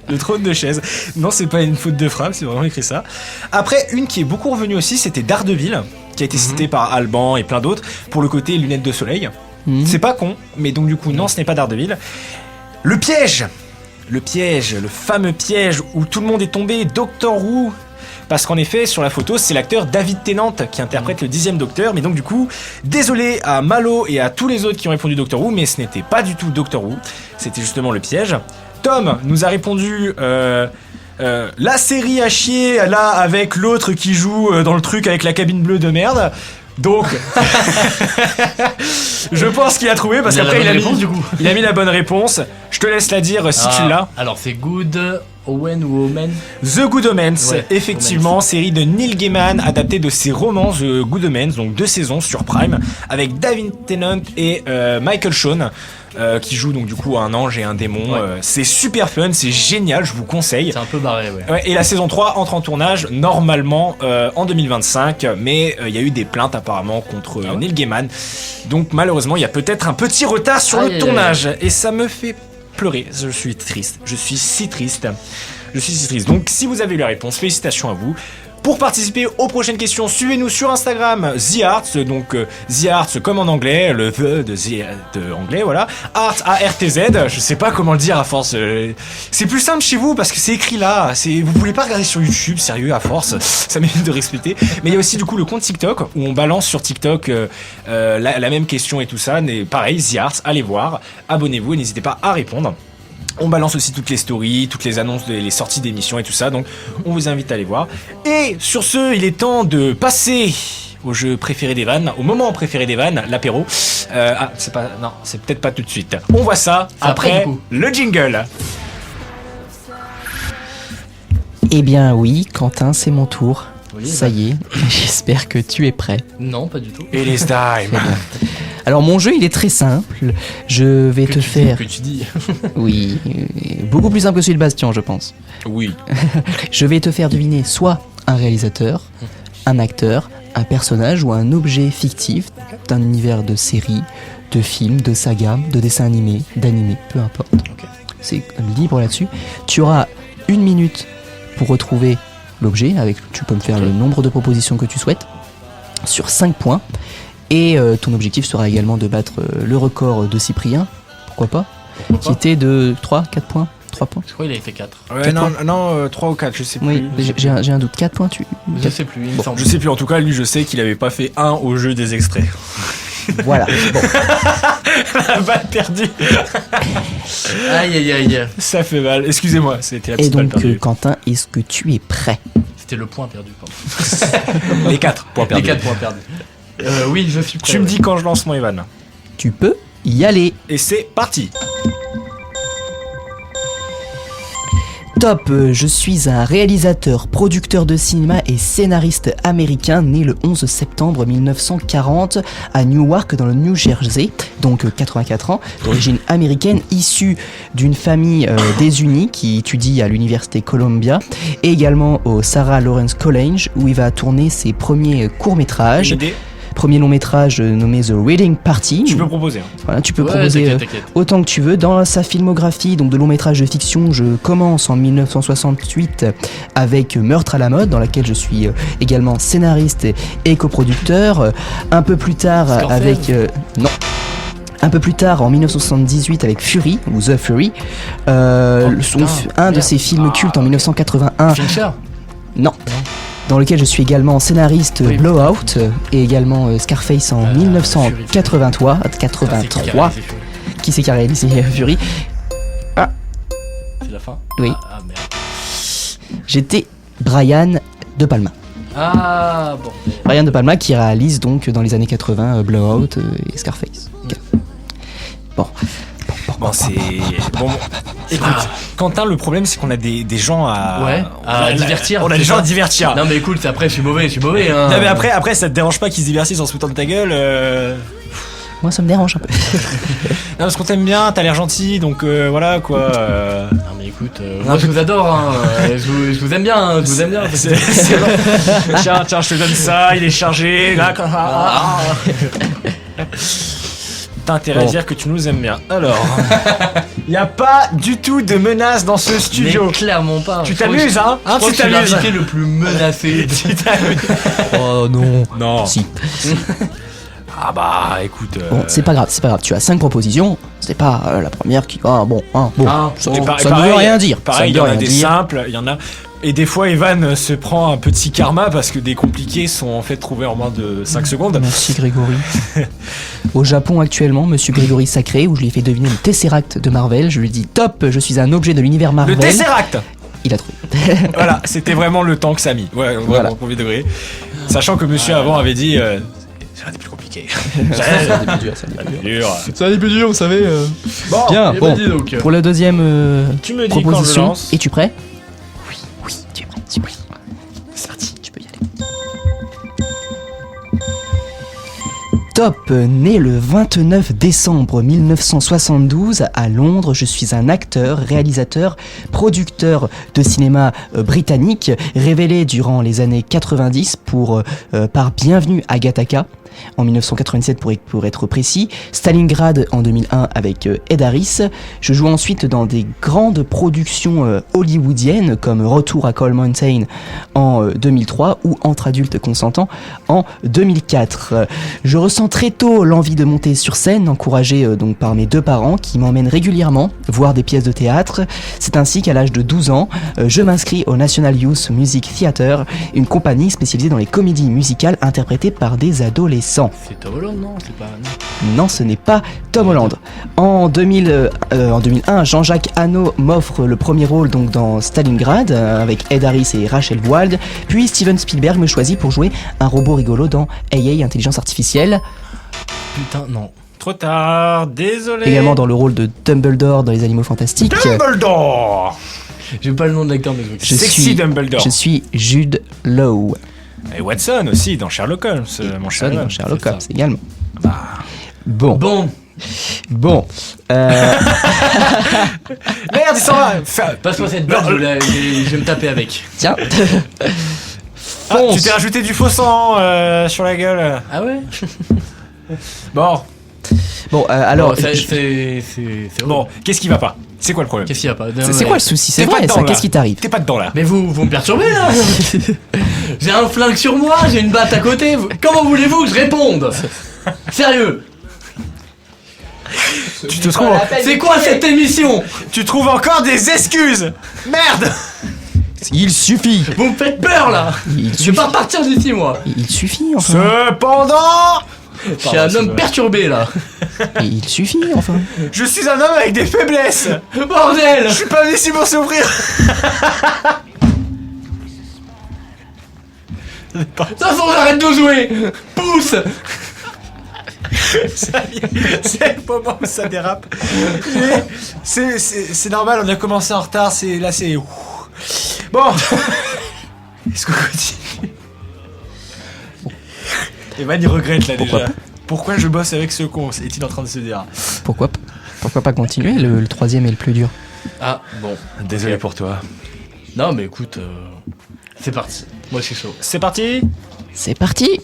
Le trône de chaise. Non, c'est pas une faute de frappe, c'est vraiment écrit ça. Après, une qui est beaucoup revenue aussi, c'était Daredevil, qui a été citée par Alban et plein d'autres, pour le côté lunettes de soleil. C'est pas con, mais donc du coup, non, ce n'est pas Daredevil. Le piège, le fameux piège où tout le monde est tombé, Doctor Who. Parce qu'en effet, sur la photo, c'est l'acteur David Tennant qui interprète le 10e Docteur. Mais donc du coup, désolé à Malo et à tous les autres qui ont répondu Doctor Who, mais ce n'était pas du tout Doctor Who. C'était justement le piège. Tom nous a répondu la série à chier, là, avec l'autre qui joue dans le truc avec la cabine bleue de merde. Donc, je pense qu'il a trouvé parce qu'après il a mis la bonne réponse. Je te laisse la dire si tu l'as. Alors c'est Good Owen ou Omen. The Good Omens, ouais, effectivement, Omens. Série de Neil Gaiman adaptée de ses romans The Good Omens, donc 2 saisons sur Prime, avec David Tennant et Michael Sheen. Qui joue donc du coup un ange et un démon. Ouais. C'est super fun, c'est génial, je vous conseille. C'est un peu barré, ouais. Ouais, et la saison 3 entre en tournage normalement en 2025, mais il y a eu des plaintes apparemment contre Neil Gaiman. Donc malheureusement, il y a peut-être un petit retard sur le tournage. Et ça me fait pleurer, je suis triste. Je suis si triste. Donc si vous avez eu la réponse, félicitations à vous. Pour participer aux prochaines questions, suivez-nous sur Instagram, The Arts, donc The Arts comme en anglais, le The de anglais, voilà. Art, A-R-T-Z, je sais pas comment le dire à force. C'est plus simple chez vous parce que c'est écrit là. Vous pouvez pas regarder sur YouTube, sérieux, à force. Ça mérite de respecter. Mais il y a aussi du coup le compte TikTok où on balance sur TikTok la même question et tout ça. Mais pareil, The Arts, allez voir, abonnez-vous et n'hésitez pas à répondre. On balance aussi toutes les stories, toutes les annonces, les sorties d'émissions et tout ça, donc on vous invite à aller voir. Et sur ce, il est temps de passer au jeu préféré des vannes, au moment préféré des vannes, l'apéro. C'est peut-être pas tout de suite. On voit ça après le jingle. Eh bien oui, Quentin, c'est mon tour. Oui, ça y est, j'espère que tu es prêt. Non, pas du tout. It is time. Alors mon jeu il est très simple, je vais te faire... Que tu dis. Oui, beaucoup plus simple que celui de Bastien je pense. Oui. Je vais te faire deviner soit un réalisateur, un acteur, un personnage ou un objet fictif d'un univers de série, de film, de saga, de dessin animé, d'animé, peu importe. Okay. C'est libre là-dessus. Tu auras 1 minute pour retrouver l'objet, tu peux me faire le nombre de propositions que tu souhaites, sur 5 points. Et ton objectif sera également de battre le record de Cyprien, pourquoi pas, qui était de 3 points. Je crois qu'il avait fait 4. Ouais, non, 3 ou 4, je sais plus. Oui, j'ai un doute. 4 points, Je sais plus, il me semble. Je sais plus, en tout cas, lui, je sais qu'il avait pas fait 1 au jeu des extraits. Voilà, bon. La balle perdue. Aïe. Ça fait mal, excusez-moi, c'était la petite balle perdue. Et perdue. donc, Quentin, est-ce que tu es prêt ? C'était le point perdu, pardon. Les 4 points perdus. Les 4 points perdus. Oui, je suis prêt. Tu me dis quand je lance mon Evan. Tu peux y aller. Et c'est parti. Top, je suis un réalisateur, producteur de cinéma et scénariste américain né le 11 septembre 1940 à Newark dans le New Jersey, donc 84 ans, d'origine américaine, issu d'une famille désunie qui étudie à l'université Columbia et également au Sarah Lawrence College où il va tourner ses premiers courts-métrages. premier long métrage nommé The Reading Party. Tu peux proposer. Voilà, tu peux Ouais, proposer t'inquiète. autant que tu veux. Dans sa filmographie donc de long métrage de fiction, je commence en 1968 avec Meurtre à la mode, dans laquelle je suis également scénariste et coproducteur. Un peu plus tard Scarface. avec... non. Un peu plus tard, en 1978, avec Fury, ou The Fury, un de merde. ses films cultes en 1981, Fincher. non, dans lequel je suis également scénariste, Oui. Blowout, et également Scarface en 1983, qui c'est qui a réalisé Fury. C'est la fin. Oui. Ah merde. J'étais Brian De Palma. Ah bon. Brian De Palma qui réalise donc dans les années 80 Blowout et Scarface. Ok. Bon, c'est... Bon, écoute, Quentin, le problème, c'est qu'on a des gens à... Ouais, à divertir, On a c'est des gens ça. à divertir. Non mais écoute, après je suis mauvais hein. Non, mais après, ça te dérange pas qu'ils se divertissent en se foutant de ta gueule moi ça me dérange un peu. Non, parce qu'on t'aime bien, t'as l'air gentil, donc voilà, quoi. Non mais écoute, moi je vous adore hein. Je vous aime bien, hein. Je vous aime bien. C'est bon. Tiens, je te donne ça, il est chargé, là, comme ça. T'as intérêt à dire que tu nous aimes bien. Alors, y a pas du tout de menace dans ce studio. Mais clairement pas. Tu Je crois t'amuses, que- hein, je crois tu que je suis t'amuses. l'invité le plus menacé. Tu t'amuses. Oh non. Non. Si. Ah bah, écoute. Bon, c'est pas grave. Tu as 5 propositions. C'est pas la première qui. Ah bon, Ah, ça, Et ça ne veut rien dire. Pareil, il ça y ne en veut a rien des dire. simples, il y en a. Et des fois, Evan se prend un petit karma parce que des compliqués sont en fait trouvés en moins de 5 secondes. Merci Grégory. Au Japon actuellement, Monsieur Grégory Sacré, où je lui ai fait deviner le Tesseract de Marvel, je lui dis top, je suis un objet de l'univers Marvel. Le Tesseract. Il a trouvé. Voilà, c'était vraiment le temps que ça a mis. Ouais, vraiment, Voilà. premier degré. Sachant que monsieur avant avait dit. C'est un des plus compliqués. C'est dur. C'est un des plus durs, vous savez. Bon, Bien, Eh bon. ben, dis donc. Pour la deuxième tu me dis quand je proposition, lance. es-tu prêt? Oui, tu es prêt. C'est parti. C'est parti, tu peux y aller. Top, né le 29 décembre 1972 à Londres, je suis un acteur, réalisateur, producteur de cinéma britannique, révélé durant les années 90 par Bienvenue à Gattaca, en 1997 pour être précis, Stalingrad en 2001 avec Ed Harris. Je joue ensuite dans des grandes productions hollywoodiennes comme Retour à Coal Mountain en 2003 ou Entre adultes consentants en 2004. Je ressens très tôt l'envie de monter sur scène, encouragé donc par mes 2 parents qui m'emmènent régulièrement voir des pièces de théâtre. C'est ainsi qu'à l'âge de 12 ans, je m'inscris au National Youth Music Theatre, une compagnie spécialisée dans les comédies musicales interprétées par des adolescents. C'est Tom Holland, non? C'est pas. Non, ce n'est pas Tom Holland. En 2001, Jean-Jacques Hano m'offre le premier rôle donc dans Stalingrad avec Ed Harris et Rachel Wald. Puis Steven Spielberg me choisit pour jouer un robot rigolo dans AA Intelligence Artificielle. Putain, non. Trop tard, désolé. Également dans le rôle de Dumbledore dans Les Animaux Fantastiques. Dumbledore. J'ai pas le nom de l'acteur, mais Je Sexy suis- Dumbledore. Je suis Jude Law. Et Watson aussi dans Sherlock Holmes, mon cher Evan. Sherlock c'est Holmes ça. également. Bah. Bon. Bon, Merde, il s'en va. passe-moi cette balle, je vais me taper avec. Tiens. Ah, tu t'es rajouté du faux sang sur la gueule. Ah ouais? Bon, Bon, alors. Bon, je- c'est bon, qu'est-ce qui va pas? C'est quoi le problème? Qu'est-ce qu'il y a pas? c'est quoi le souci? C'est T'es pas vrai, dedans, ça. là. Qu'est-ce qui t'arrive? T'es pas dedans là. Mais vous me perturbez là. J'ai un flingue sur moi, j'ai une batte à côté. Comment voulez-vous que je réponde? Sérieux? Tu te trouves, C'est quoi cette émission? tu trouves encore des excuses. Merde. Il suffit. Vous me faites peur là. Il Je vais pas repartir d'ici moi. Il suffit, enfin. Cependant, Je suis un homme perturbé là. Il suffit, enfin. je suis un homme avec des faiblesses. Bordel. Je suis pas venu ici pour souffrir. De toute façon j'arrête de jouer. Pousse. Ça y est, c'est le moment où ça dérape. Mais c'est normal, on a commencé en retard, c'est... Bon. Est-ce qu'on continue? Evan il regrette là Pourquoi déjà. Pourquoi je bosse avec ce con? Est-il en train de se dire? Pourquoi pas continuer? Le troisième est le plus dur. Ah bon. Désolé Ok. pour toi. Non mais écoute, c'est parti. Moi je suis chaud. C'est parti. C'est parti.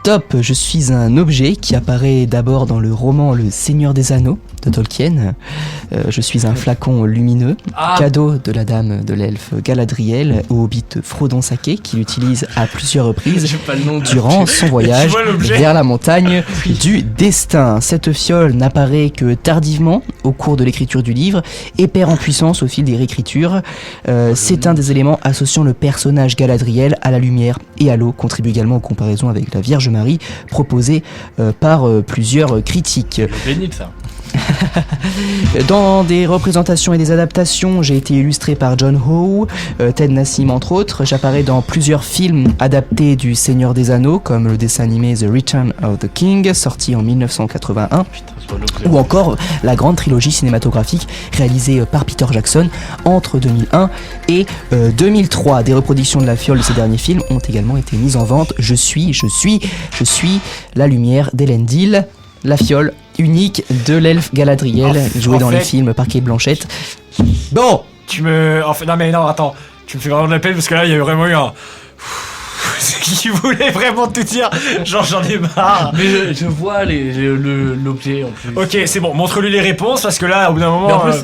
Top, je suis un objet qui apparaît d'abord dans le roman Le Seigneur des Anneaux de Tolkien. Je suis un flacon lumineux, cadeau de la dame de l'elfe Galadriel au hobbit Frodon Sake, qui l'utilise à plusieurs reprises J'ai pas le nom. durant son voyage vers la montagne du destin. Cette fiole n'apparaît que tardivement au cours de l'écriture du livre et perd en puissance au fil des réécritures. C'est un des éléments associant le personnage Galadriel à la lumière et à l'eau, contribue également aux comparaisons avec la Vierge Marie proposées par plusieurs critiques. Pénible ça. Dans des représentations et des adaptations, j'ai été illustré par John Howe, Ted Nassim entre autres. J'apparais dans plusieurs films adaptés du Seigneur des Anneaux, comme le dessin animé The Return of the King, sorti en 1981, ou encore la grande trilogie cinématographique réalisée par Peter Jackson entre 2001 et 2003. Des reproductions de la fiole de ces derniers films ont également été mises en vente. Je suis la lumière d'Elendil, la fiole unique de l'elfe Galadriel, jouée dans les films par Kate Blanchett. Bon, Non, attends. Tu me fais vraiment de la peine parce que là, il y a vraiment eu un. Qui voulait vraiment tout dire. Genre, j'en ai marre. Mais je vois l'objet en plus. Ok, c'est bon. Montre-lui les réponses parce que là, au bout d'un moment. Mais en plus,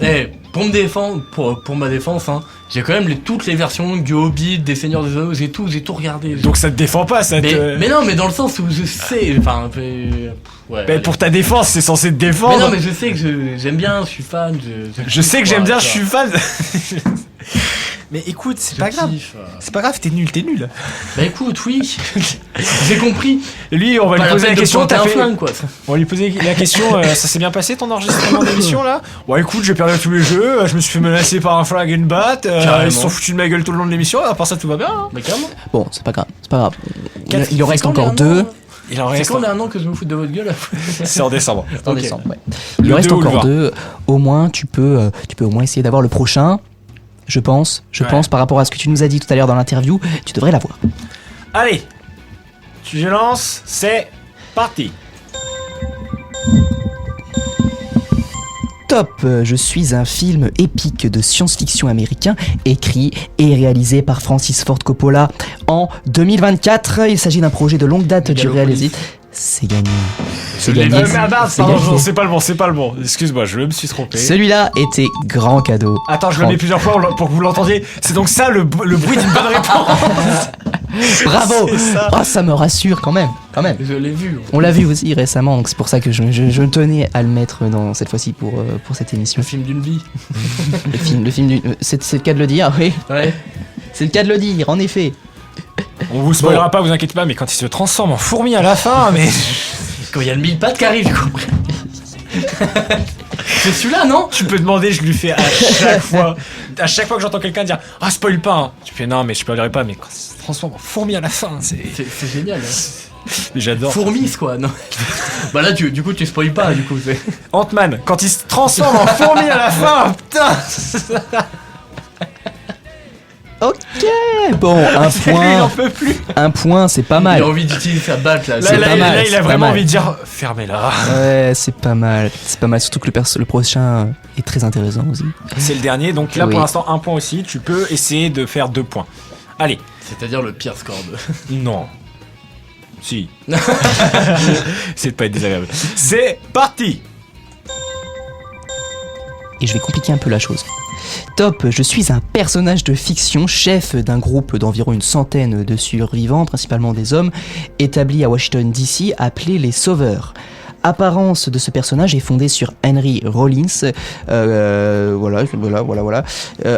pour me défendre, pour ma défense, hein, j'ai quand même toutes les versions du Hobbit, des Seigneurs des Anneaux, j'ai tout regardé. Donc ça te défend pas, ça te. Mais non, mais dans le sens où je sais, enfin, ouais. Pour ta défense, c'est censé te défendre. Mais non, mais je sais que j'aime bien, je suis fan. Je sais que j'aime bien, je suis fan. Mais écoute, c'est pas grave. C'est pas grave, t'es nul. Bah écoute, oui. J'ai compris. Lui, on va lui poser la question. T'as fait un quoi. On va lui poser la question. Ça s'est bien passé ton enregistrement d'émission là? Ouais, écoute, j'ai perdu tous les jeux. Je me suis fait menacer par un flag et une batte. Ils se sont foutus de ma gueule tout le long de l'émission. À part ça, tout va bien. Hein. Mais carrément. bon, c'est pas grave. Il en reste encore deux. C'est quand un an que je me fous de votre gueule? C'est en décembre. En décembre, ouais. Il en reste encore deux. Au moins, tu peux au moins essayer d'avoir le prochain. Je pense, par rapport à ce que tu nous as dit tout à l'heure dans l'interview, tu devrais l'avoir. Allez, je lance, c'est parti. Top, je suis un film épique de science-fiction américain, écrit et réalisé par Francis Ford Coppola en 2024. Il s'agit d'un projet de longue date du réalisateur. C'est gagné. C'est gagné. C'est pas le bon. Excuse-moi, je me suis trompé. Celui-là était grand cadeau. Attends, je le mets plusieurs fois pour que vous l'entendiez. C'est donc ça le bruit d'une bonne réponse. Bravo. Ça me rassure quand même. Je l'ai vu. On l'a vu aussi récemment, donc c'est pour ça que je tenais à le mettre dans cette fois-ci pour cette émission. Le film d'une vie. le film d'une. C'est le cas de le dire, oui. Ouais. C'est le cas de le dire, en effet. On vous spoilera pas, vous inquiétez pas, mais quand il se transforme en fourmi à la fin, mais. Quand il y a le mille pattes qui arrive, quoi. C'est celui-là, non? Tu peux demander, je lui fais à chaque fois. À chaque fois que j'entends quelqu'un dire spoil pas, hein. Tu fais non, mais je spoilerai pas, mais quand il se transforme en fourmi à la fin, c'est génial. Hein. J'adore. Fourmis, quoi, non? Bah là, du coup, tu spoil pas, du coup. Ant-Man, quand il se transforme en fourmi à la fin, putain. Ok, bon, il en peut plus. Un point, c'est pas mal. Il a envie d'utiliser sa batte là. Là, il a vraiment envie de dire fermez-la. Ouais, c'est pas mal, surtout que le prochain est très intéressant aussi. C'est le dernier, donc là pour l'instant un point aussi. Tu peux essayer de faire 2 points. Allez. C'est-à-dire le pire score de. Non. Si. C'est de pas être désagréable. C'est parti. Et je vais compliquer un peu la chose. Top, je suis un personnage de fiction, chef d'un groupe d'environ une centaine de survivants, principalement des hommes, établi à Washington DC, appelé les Sauveurs. Apparence de ce personnage est fondée sur Henry Rollins, voilà.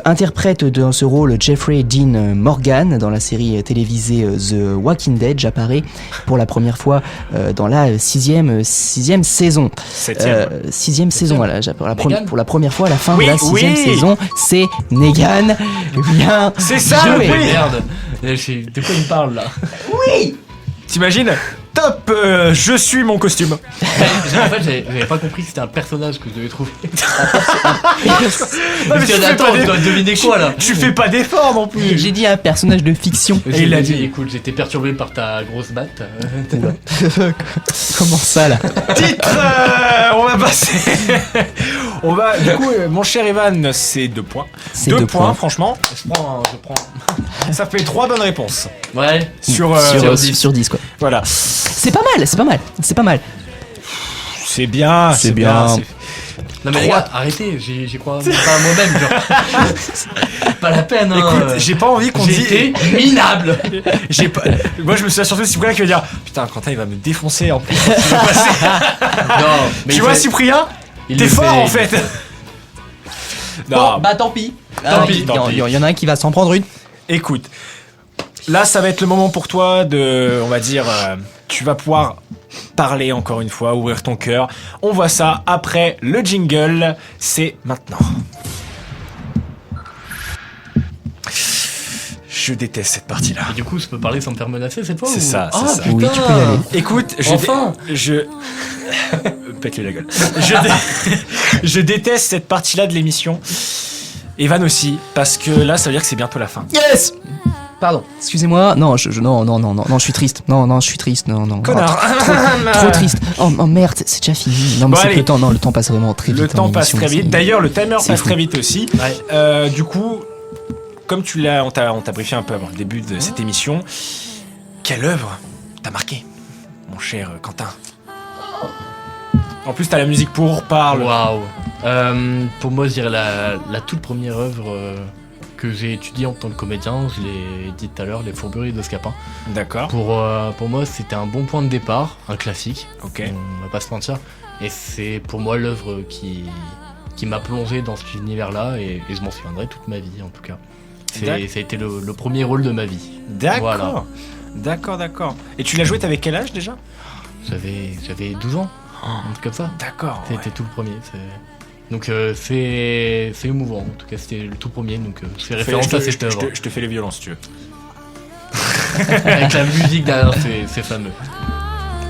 Interprète dans ce rôle Jeffrey Dean Morgan dans la série télévisée The Walking Dead. J'apparais pour la première fois dans la sixième saison. Sixième saison, voilà. Pour la première fois à la fin de la 6e saison, c'est Negan. Bien. C'est ça, oui. Merde. De quoi il me parle là? Oui. T'imagines? Top, je suis mon costume. En fait, j'avais pas compris que c'était un personnage que je devais trouver. Parce que attends, je dois deviner quoi là? Tu fais pas d'effort non plus. J'ai dit un personnage de fiction. Et il a dit, écoute, j'étais perturbé par ta grosse batte. Comment ça là? Titre, on va passer On va, du coup, mon cher Evan, c'est 2 points. C'est 2 2 points, points. franchement. Je prends. Ça fait 3 bonnes réponses. Ouais. Sur 10 quoi. Voilà. C'est pas mal, c'est pas mal, c'est pas mal. C'est bien, C'est bien. Non mais les gars, arrêtez, j'y crois même pas à moi-même, genre. Pas la peine, hein. Écoute, j'ai pas envie qu'on J'ai dise. été minable. J'ai pas. Moi, je me suis surtout Cyprien qui va dire putain, Quentin, il va me défoncer en plus. quand il va passer. Non, mais Tu vois, Cyprien, il t'es le fort fait, en fait. Bon, bah tant pis. Tant pis. Il y en a un qui va s'en prendre une. Écoute, là, ça va être le moment pour toi de, on va dire, tu vas pouvoir parler encore une fois, ouvrir ton cœur. On voit ça après le jingle. C'est maintenant. Je déteste cette partie-là. Et du coup, je peux parler sans me faire menacer cette fois C'est ou... ça, c'est Ah, ça. putain. Oui, tu peux y aller. Écoute, Enfin. Pète-lui la gueule. Je déteste cette partie-là de l'émission. Evan aussi, parce que là, ça veut dire que c'est bientôt la fin. Yes. Pardon, excusez-moi. Non, non, je suis triste. Non, je suis triste. Non. Connard. Trop triste. Oh merde, c'est déjà fini. Non, mais Bon, c'est que allez. le temps passe vraiment très vite. Le temps en passe émission, très vite. c'est- D'ailleurs, le timer c'est passe fou. très vite aussi. Ouais. Du coup, comme tu l'as, on t'a briefé un peu avant le début de cette émission. Quelle œuvre t'a marqué, mon cher Quentin? En plus, t'as la musique pour parle. Waouh. Pour moi, je dirais la toute première œuvre que j'ai étudiée en tant que comédien, je l'ai dit tout à l'heure, Les Fourberies de Scapin. D'accord. Pour moi, c'était un bon point de départ, un classique. Ok. On va pas se mentir. Et c'est pour moi l'œuvre qui m'a plongé dans cet univers-là et je m'en souviendrai toute ma vie en tout cas. Ça a été le premier rôle de ma vie. D'accord. Voilà. D'accord. Et tu l'as joué, t'avais quel âge déjà? J'avais 12 ans, un truc comme ça. D'accord. C'était tout le premier. Donc c'est émouvant, en tout cas c'était le tout premier, donc je fais référence à cette œuvre. Je te fais les violences, si tu veux. Avec la musique derrière, c'est fameux.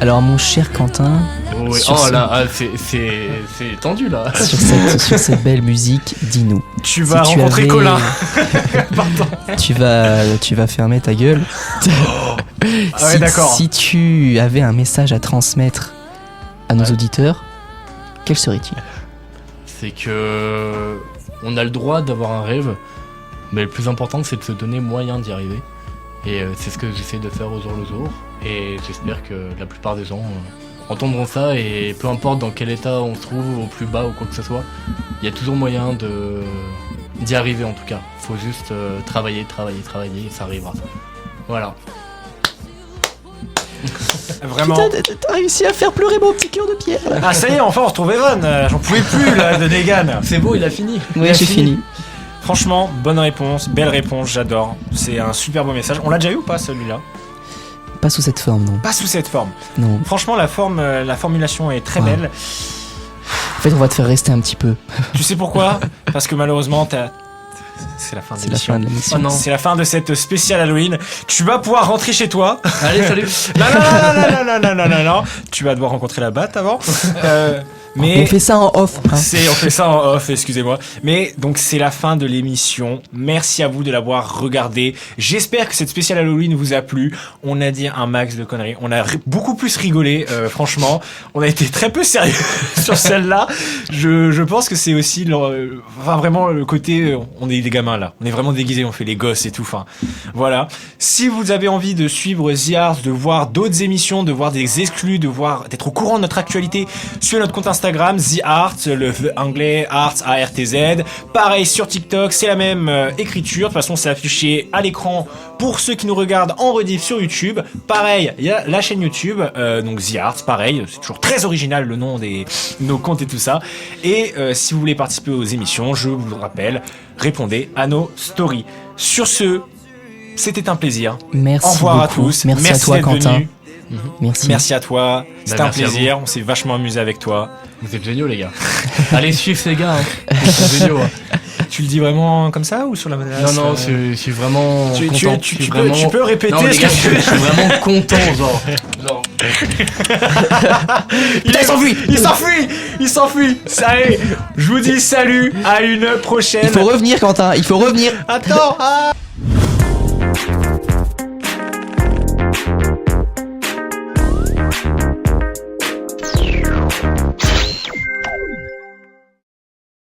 Alors, mon cher Quentin, Oh, ouais. Sur Oh ce- là, c'est tendu là. sur cette belle musique, dis-nous. Tu vas Si rencontrer avais- Colin. tu vas fermer ta gueule. Ah ouais, d'accord. Si tu avais un message à transmettre à nos auditeurs, quel serait-il? C'est que on a le droit d'avoir un rêve, mais le plus important c'est de se donner moyen d'y arriver. Et c'est ce que j'essaie de faire au jour le jour. Et j'espère que la plupart des gens entendront ça. Et peu importe dans quel état on se trouve, au plus bas ou quoi que ce soit, il y a toujours moyen d'y arriver en tout cas. Faut juste travailler, et ça arrivera. Voilà. Vraiment. Putain, t'as réussi à faire pleurer mon petit cœur de pierre là. Ah, ça y est, enfin, on retrouve Evan. J'en pouvais plus, là, de Negan. C'est beau, il a fini. Oui, j'ai fini. Franchement, bonne réponse, belle réponse, j'adore. C'est un super beau message. On l'a déjà eu ou pas, celui-là? Pas sous cette forme, non. Pas sous cette forme. Non. Franchement, la formulation est très Ouais. belle. En fait, on va te faire rester un petit peu. Tu sais pourquoi? Parce que malheureusement, c'est la fin de C'est la l'émission. fin de l'émission. Oh non. C'est la fin de cette spéciale Halloween. Tu vas pouvoir rentrer chez toi. Allez, salut. Non. Tu vas devoir rencontrer la batte avant. On fait ça en off. Hein. On fait ça en off, excusez-moi. Mais donc c'est la fin de l'émission. Merci à vous de l'avoir regardé. J'espère que cette spéciale Halloween vous a plu. On a dit un max de conneries. On a beaucoup plus rigolé, franchement. On a été très peu sérieux sur celle-là. Je pense que c'est aussi vraiment le côté on est des gamins là. On est vraiment déguisés, on fait les gosses et tout. Enfin, voilà. Si vous avez envie de suivre The Arts, de voir d'autres émissions, de voir des exclus, d'être au courant de notre actualité, suivez notre compte Instagram The Arts, le anglais Arts ARTZ. Pareil sur TikTok, c'est la même écriture. De toute façon, c'est affiché à l'écran pour ceux qui nous regardent en rediff sur YouTube. Pareil, il y a la chaîne YouTube, donc The Arts. Pareil, c'est toujours très original le nom de nos comptes et tout ça. Et si vous voulez participer aux émissions, je vous le rappelle, répondez à nos stories. Sur ce, c'était un plaisir. Merci Au revoir à beaucoup. tous. Merci à toi, d'être Quentin. venu. Merci. Merci à toi. C'était un merci à plaisir. On s'est vachement amusé avec toi. Vous êtes géniaux les gars. Allez suivre ces gars. Hein. Ils sont géniaux. Hein. Tu le dis vraiment comme ça ou sur la menace? Non, je suis vraiment content. Tu peux répéter Non, les ce gars, que je suis vraiment content, genre. Il s'enfuit. Allez, je vous dis salut, à une prochaine. Il faut revenir, Quentin. Il faut revenir. Attends.